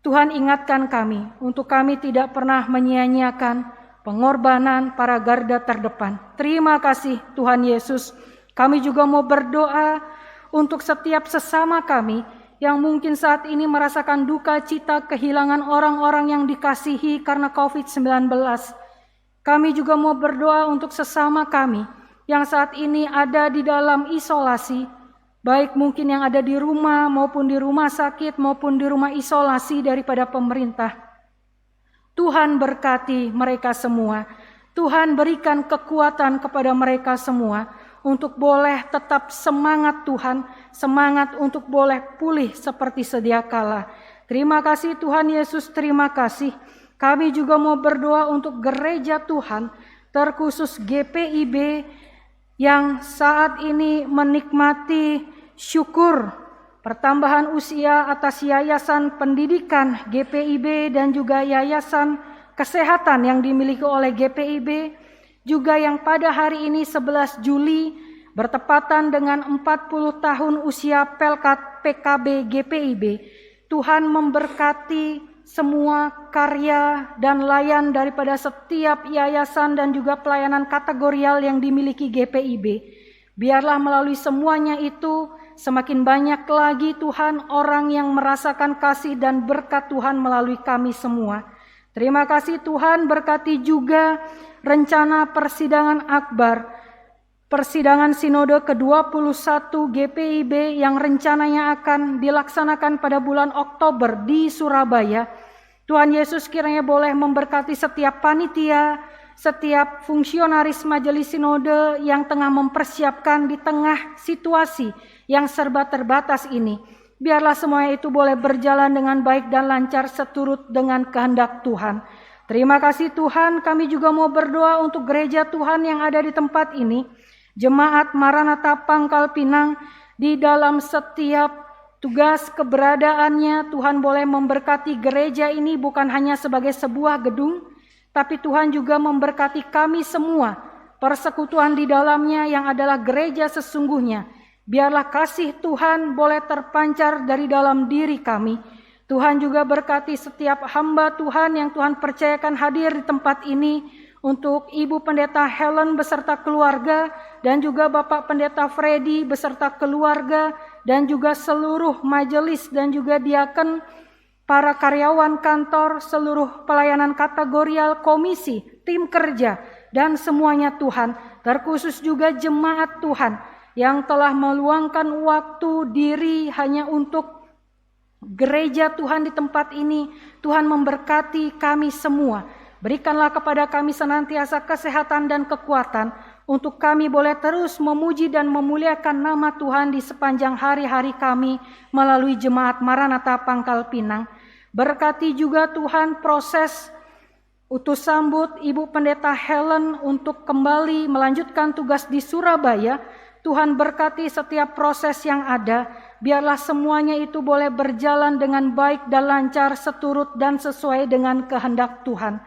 Tuhan ingatkan kami untuk kami tidak pernah menyia-nyiakan pengorbanan para garda terdepan. Terima kasih Tuhan Yesus. Kami juga mau berdoa untuk setiap sesama kami yang mungkin saat ini merasakan duka cita kehilangan orang-orang yang dikasihi karena COVID-19. Kami juga mau berdoa untuk sesama kami yang saat ini ada di dalam isolasi, baik mungkin yang ada di rumah maupun di rumah sakit maupun di rumah isolasi daripada pemerintah. Tuhan berkati mereka semua. Tuhan berikan kekuatan kepada mereka semua untuk boleh tetap semangat Tuhan, semangat untuk boleh pulih seperti sedia kala. Terima kasih Tuhan Yesus, terima kasih. Kami juga mau berdoa untuk gereja Tuhan, terkhusus GPIB yang saat ini menikmati syukur pertambahan usia atas yayasan pendidikan GPIB dan juga yayasan kesehatan yang dimiliki oleh GPIB. Juga yang pada hari ini 11 Juli bertepatan dengan 40 tahun usia Pelkat PKB GPIB. Tuhan memberkati semua karya dan layan daripada setiap yayasan dan juga pelayanan kategorial yang dimiliki GPIB. Biarlah melalui semuanya itu semakin banyak lagi Tuhan orang yang merasakan kasih dan berkat Tuhan melalui kami semua. Terima kasih Tuhan, berkati juga rencana persidangan akbar, persidangan sinode ke-21 GPIB yang rencananya akan dilaksanakan pada bulan Oktober di Surabaya. Tuhan Yesus kiranya boleh memberkati setiap panitia, setiap fungsionaris majelis sinode yang tengah mempersiapkan di tengah situasi yang serba terbatas ini. Biarlah semuanya itu boleh berjalan dengan baik dan lancar seturut dengan kehendak Tuhan. Terima kasih Tuhan, kami juga mau berdoa untuk gereja Tuhan yang ada di tempat ini. Jemaat Maranatha Pangkal Pinang di dalam setiap tugas keberadaannya, Tuhan boleh memberkati gereja ini bukan hanya sebagai sebuah gedung, tapi Tuhan juga memberkati kami semua, persekutuan di dalamnya yang adalah gereja sesungguhnya. Biarlah kasih Tuhan boleh terpancar dari dalam diri kami. Tuhan juga berkati setiap hamba Tuhan yang Tuhan percayakan hadir di tempat ini, untuk Ibu Pendeta Helen beserta keluarga, dan juga Bapak Pendeta Freddy beserta keluarga, dan juga seluruh majelis dan juga diaken, para karyawan kantor, seluruh pelayanan kategorial, komisi, tim kerja, dan semuanya Tuhan. Terkhusus juga jemaat Tuhan yang telah meluangkan waktu diri hanya untuk gereja Tuhan di tempat ini. Tuhan memberkati kami semua. Berikanlah kepada kami senantiasa kesehatan dan kekuatan untuk kami boleh terus memuji dan memuliakan nama Tuhan di sepanjang hari-hari kami melalui jemaat Maranatha Pangkal Pinang. Berkati juga Tuhan proses utus sambut Ibu Pendeta Helen untuk kembali melanjutkan tugas di Surabaya. Tuhan berkati setiap proses yang ada, biarlah semuanya itu boleh berjalan dengan baik dan lancar seturut dan sesuai dengan kehendak Tuhan.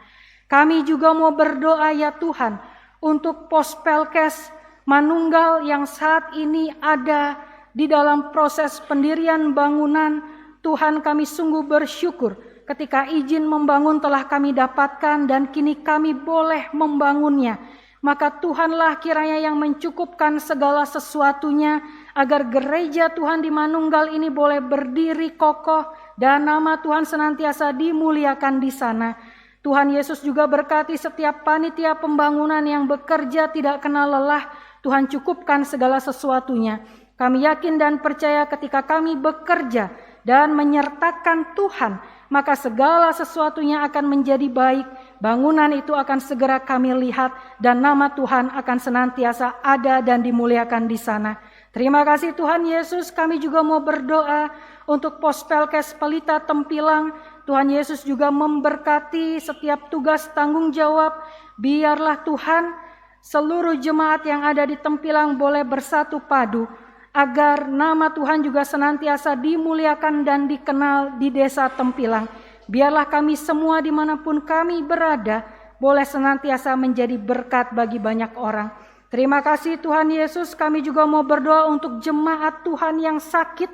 Kami juga mau berdoa ya Tuhan untuk Pos Pelkes Manunggal yang saat ini ada di dalam proses pendirian bangunan. Tuhan, kami sungguh bersyukur ketika izin membangun telah kami dapatkan dan kini kami boleh membangunnya. Maka Tuhanlah kiranya yang mencukupkan segala sesuatunya agar gereja Tuhan di Manunggal ini boleh berdiri kokoh dan nama Tuhan senantiasa dimuliakan di sana. Tuhan Yesus juga berkati setiap panitia pembangunan yang bekerja tidak kenal lelah. Tuhan cukupkan segala sesuatunya. Kami yakin dan percaya ketika kami bekerja dan menyertakan Tuhan, maka segala sesuatunya akan menjadi baik. Bangunan itu akan segera kami lihat dan nama Tuhan akan senantiasa ada dan dimuliakan di sana. Terima kasih Tuhan Yesus, kami juga mau berdoa untuk Pospelkes Pelita Tempilang. Tuhan Yesus juga memberkati setiap tugas tanggung jawab. Biarlah Tuhan seluruh jemaat yang ada di Tempilang boleh bersatu padu, agar nama Tuhan juga senantiasa dimuliakan dan dikenal di desa Tempilang. Biarlah kami semua dimanapun kami berada, boleh senantiasa menjadi berkat bagi banyak orang. Terima kasih Tuhan Yesus, kami juga mau berdoa untuk jemaat Tuhan yang sakit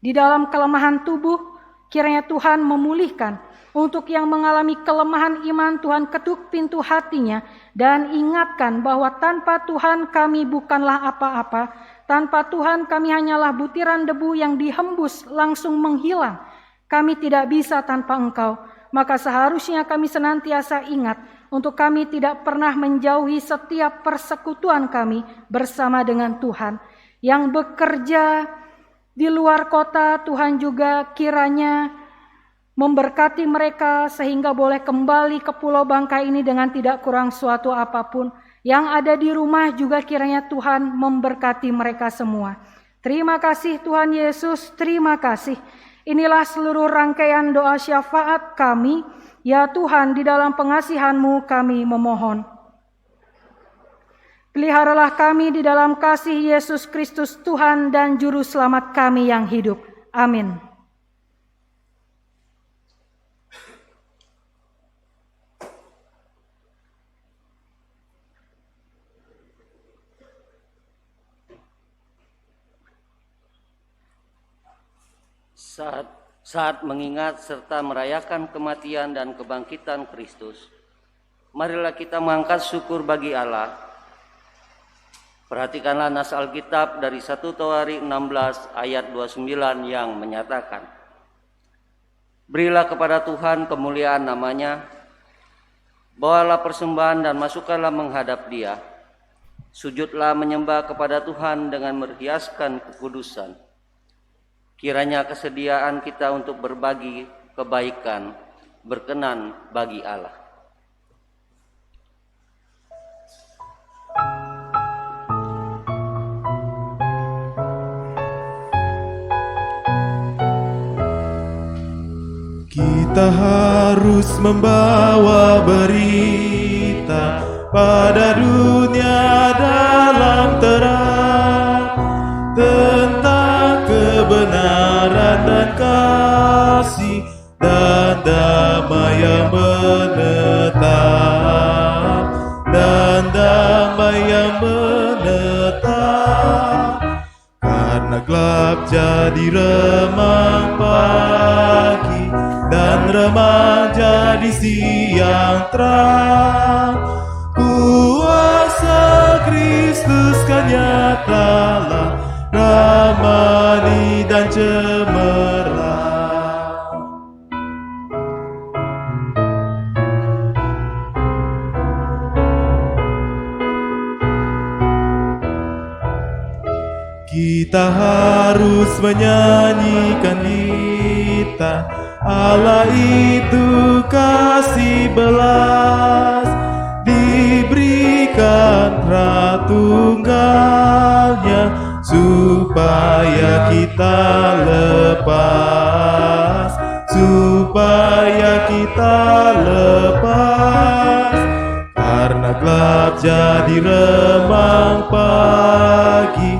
di dalam kelemahan tubuh, kiranya Tuhan memulihkan. Untuk yang mengalami kelemahan iman, Tuhan ketuk pintu hatinya dan ingatkan bahwa tanpa Tuhan kami bukanlah apa-apa. Tanpa Tuhan kami hanyalah butiran debu yang dihembus langsung menghilang. Kami tidak bisa tanpa Engkau. Maka seharusnya kami senantiasa ingat untuk kami tidak pernah menjauhi setiap persekutuan kami bersama dengan Tuhan. Yang bekerja di luar kota, Tuhan juga kiranya memberkati mereka sehingga boleh kembali ke Pulau Bangka ini dengan tidak kurang suatu apapun. Yang ada di rumah juga kiranya Tuhan memberkati mereka semua. Terima kasih Tuhan Yesus, terima kasih. Inilah seluruh rangkaian doa syafaat kami. Ya Tuhan, di dalam pengasihan-Mu kami memohon. Peliharalah kami di dalam kasih Yesus Kristus Tuhan dan Juru Selamat kami yang hidup. Amin. Saat mengingat serta merayakan kematian dan kebangkitan Kristus, marilah kita mengangkat syukur bagi Allah. Perhatikanlah nas Alkitab dari 1 Tawarik 16 ayat 29 yang menyatakan, berilah kepada Tuhan kemuliaan namanya, bawalah persembahan dan masukkanlah menghadap Dia, sujudlah menyembah kepada Tuhan dengan menghiaskan kekudusan. Kiranya kesediaan kita untuk berbagi kebaikan berkenan bagi Allah. Kita harus membawa berita pada dunia dalam terang tentang kebenaran dan kasih dan damai yang menetap, dan damai yang menetap. Karena gelap jadi remang pagi dan remang jadi siang terang. Kuasa Kristus kan nyatalah, ramani dan cemerlang. Kita harus menyanyikan nita, Allah itu kasih belas, diberikan Pratunggalnya supaya kita lepas, supaya kita lepas. Karena gelap jadi remang pagi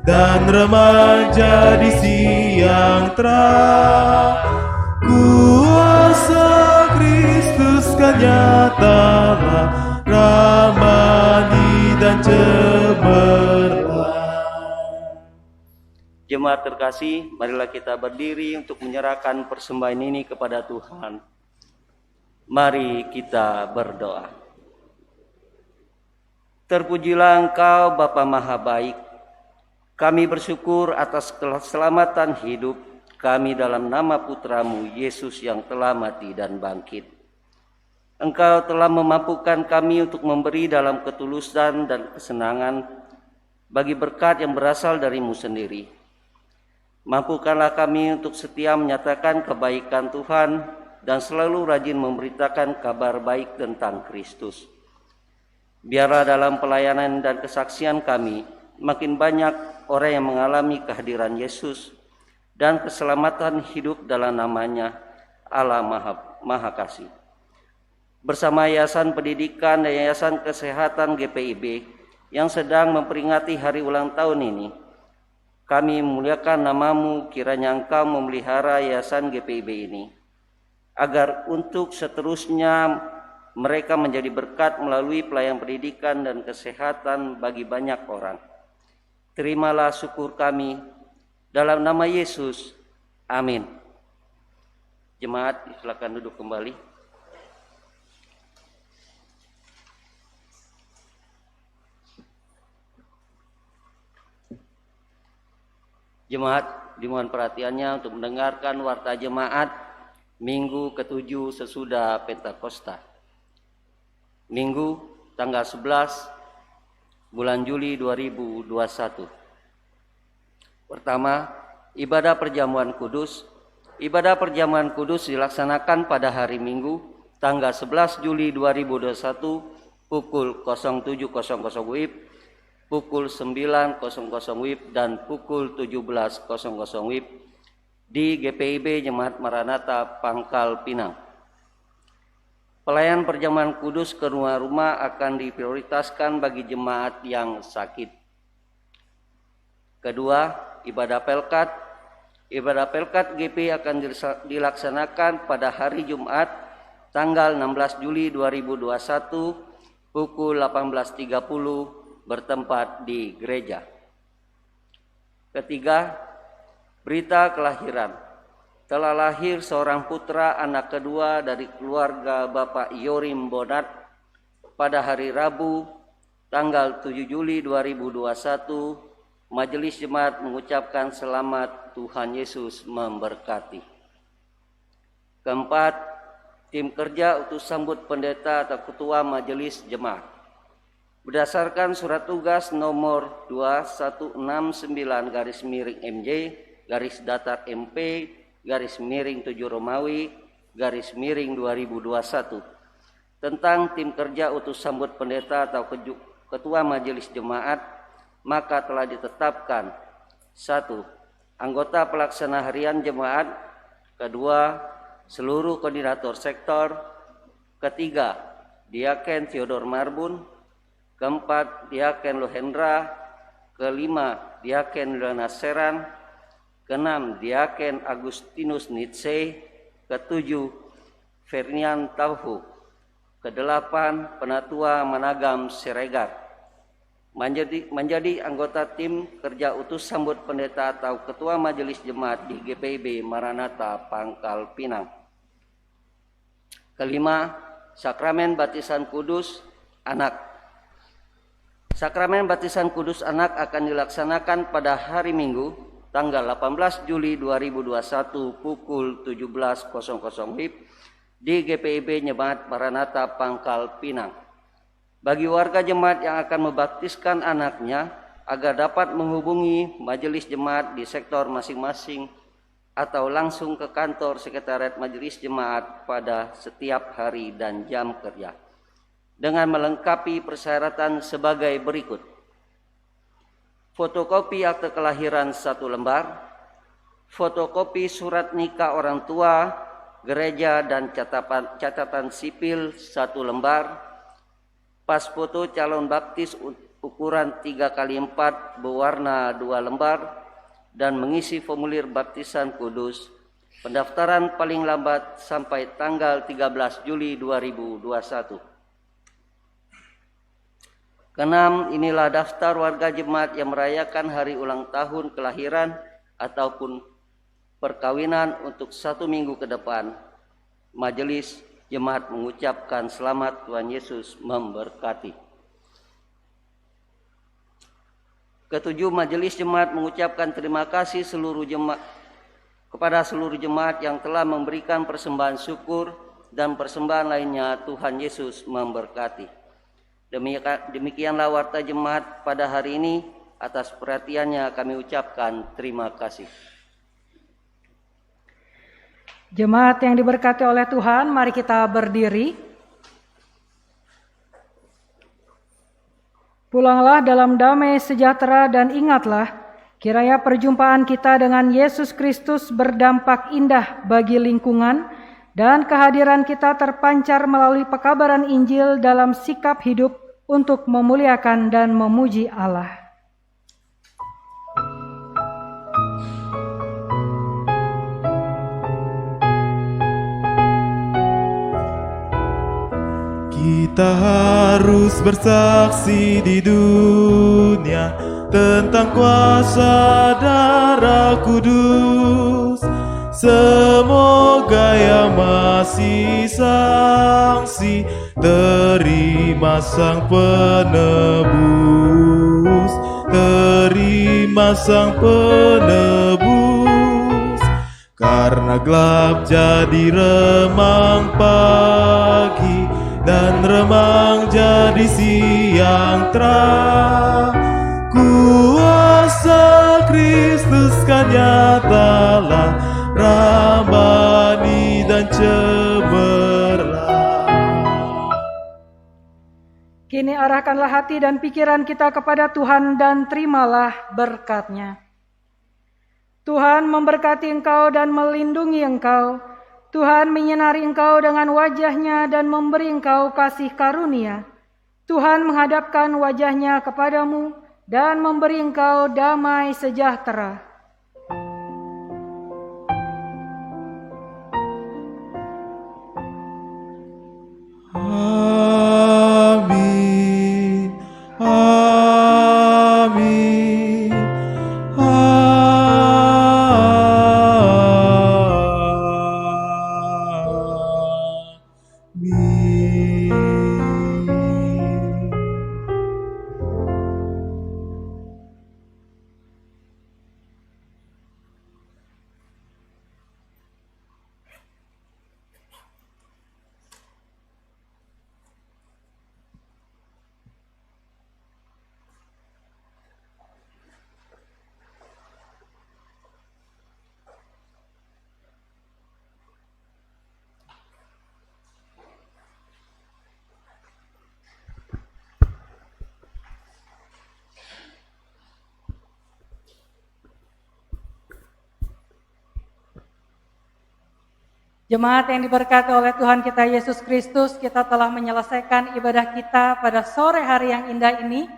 dan remang jadi siang terang. Kuasa Kristus kan nyatalah, ramani dan cemerlang. Jemaat terkasih, marilah kita berdiri untuk menyerahkan persembahan ini kepada Tuhan. Mari kita berdoa. Terpujilah Engkau Bapa Maha Baik. Kami bersyukur atas keselamatan hidup kami dalam nama Putra-Mu Yesus yang telah mati dan bangkit. Engkau telah memampukan kami untuk memberi dalam ketulusan dan kesenangan bagi berkat yang berasal dari-Mu sendiri. Mampukanlah kami untuk setia menyatakan kebaikan Tuhan dan selalu rajin memberitakan kabar baik tentang Kristus. Biarlah dalam pelayanan dan kesaksian kami makin banyak orang yang mengalami kehadiran Yesus dan keselamatan hidup dalam namanya, Allah Maha Kasih. Bersama Yayasan Pendidikan dan Yayasan Kesehatan GPIB yang sedang memperingati hari ulang tahun ini, kami memuliakan namamu, kiranya Engkau memelihara Yayasan GPIB ini, agar untuk seterusnya mereka menjadi berkat melalui pelayanan pendidikan dan kesehatan bagi banyak orang. Terimalah syukur kami dalam nama Yesus. Amin. Jemaat, silakan duduk kembali. Jemaat, dimohon perhatiannya untuk mendengarkan warta jemaat Minggu ke-7 sesudah Pentakosta. Minggu tanggal 11 bulan Juli 2021. Pertama, ibadah perjamuan kudus. Ibadah perjamuan kudus dilaksanakan pada hari Minggu tanggal 11 Juli 2021 pukul 07.00 WIB, pukul 9.00 WIB dan pukul 17.00 WIB di GPIB Jemaat Maranatha Pangkal Pinang. Pelayanan perjamuan kudus ke rumah-rumah akan diprioritaskan bagi jemaat yang sakit. Kedua, ibadah pelkat. Ibadah pelkat GP akan dilaksanakan pada hari Jumat tanggal 16 Juli 2021 pukul 18.30 bertempat di gereja. Ketiga, berita kelahiran. Telah lahir seorang putra anak kedua dari keluarga Bapak Yorim Bonat pada hari Rabu tanggal 7 Juli 2021. Majelis Jemaat mengucapkan selamat, Tuhan Yesus memberkati. Keempat, tim kerja utus sambut pendeta atau ketua Majelis Jemaat. Berdasarkan surat tugas nomor 2169-MJ/MP/7 Romawi _2021 tentang tim kerja utus sambut pendeta atau ketua Majelis Jemaat, maka telah ditetapkan: 1. Anggota pelaksana harian jemaat. 2. Seluruh koordinator sektor. 3. Diaken Theodor Marbun. 4. Diaken Lohendra. 5. Diaken Lana Seran. 6. Diaken Agustinus Nitse. 7. Fernian Tauhu. 8. Penatua Managam Siregar. Menjadi anggota tim kerja utus sambut pendeta atau ketua Majelis Jemaat di GPIB Maranatha Pangkal Pinang. 5. Sakramen Baptisan Kudus Anak. Sakramen Baptisan Kudus Anak akan dilaksanakan pada hari Minggu tanggal 18 Juli 2021 pukul 17.00 WIB di GPIB Jemaat Maranatha Pangkal Pinang. Bagi warga jemaat yang akan membaptiskan anaknya agar dapat menghubungi majelis jemaat di sektor masing-masing atau langsung ke kantor sekretariat majelis jemaat pada setiap hari dan jam kerja dengan melengkapi persyaratan sebagai berikut: fotokopi akte kelahiran 1 lembar, fotokopi surat nikah orang tua, gereja dan catatan sipil 1 lembar, pas foto calon baptis ukuran 3x4 berwarna 2 lembar, dan mengisi formulir baptisan kudus. Pendaftaran paling lambat sampai tanggal 13 Juli 2021. Keenam, inilah daftar warga jemaat yang merayakan hari ulang tahun kelahiran ataupun perkawinan untuk 1 minggu ke depan. Majelis Jemaat mengucapkan selamat, Tuhan Yesus memberkati. 7. Majelis Jemaat mengucapkan terima kasih kepada seluruh jemaat yang telah memberikan persembahan syukur dan persembahan lainnya. Tuhan Yesus memberkati. Demikianlah warta jemaat pada hari ini. Atas perhatiannya kami ucapkan terima kasih. Jemaat yang diberkati oleh Tuhan, mari kita berdiri. Pulanglah dalam damai sejahtera dan ingatlah Kiranya perjumpaan kita dengan Yesus Kristus berdampak indah bagi lingkungan dan kehadiran kita terpancar melalui pekabaran Injil dalam sikap hidup untuk memuliakan dan memuji Allah. Kita harus bersaksi di dunia tentang kuasa darah kudus. Semoga yang masih saksi terima sang penebus, terima sang penebus. Karena gelap jadi remang pagi, dan remang jadi siang terang. Kuasa Kristus kan nyatalah, ramani dan cemerlang. Kini arahkanlah hati dan pikiran kita kepada Tuhan dan terimalah berkat-Nya. Tuhan memberkati engkau dan melindungi engkau. Tuhan menyinari engkau dengan wajah-Nya dan memberi engkau kasih karunia. Tuhan menghadapkan wajah-Nya kepadamu dan memberi engkau damai sejahtera. Amin. Amin. Jemaat yang diberkati oleh Tuhan kita Yesus Kristus, kita telah menyelesaikan ibadah kita pada sore hari yang indah ini,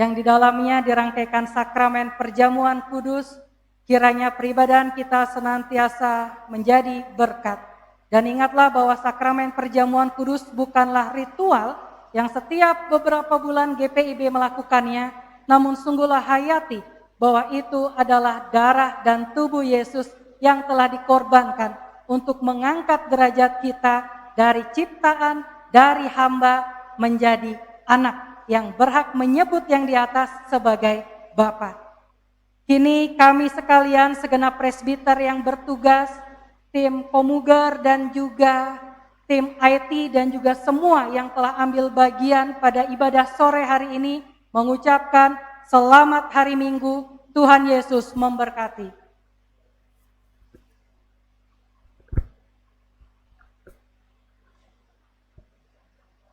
yang di dalamnya dirangkaikan sakramen perjamuan kudus. Kiranya peribadahan kita senantiasa menjadi berkat. Dan ingatlah bahwa sakramen perjamuan kudus bukanlah ritual yang setiap beberapa bulan GPIB melakukannya, namun sungguhlah hayati bahwa itu adalah darah dan tubuh Yesus yang telah dikorbankan untuk mengangkat derajat kita dari ciptaan, dari hamba menjadi anak yang berhak menyebut yang di atas sebagai Bapa. Kini kami sekalian segenap presbiter yang bertugas, tim Komuger dan juga tim IT dan juga semua yang telah ambil bagian pada ibadah sore hari ini mengucapkan selamat hari Minggu, Tuhan Yesus memberkati.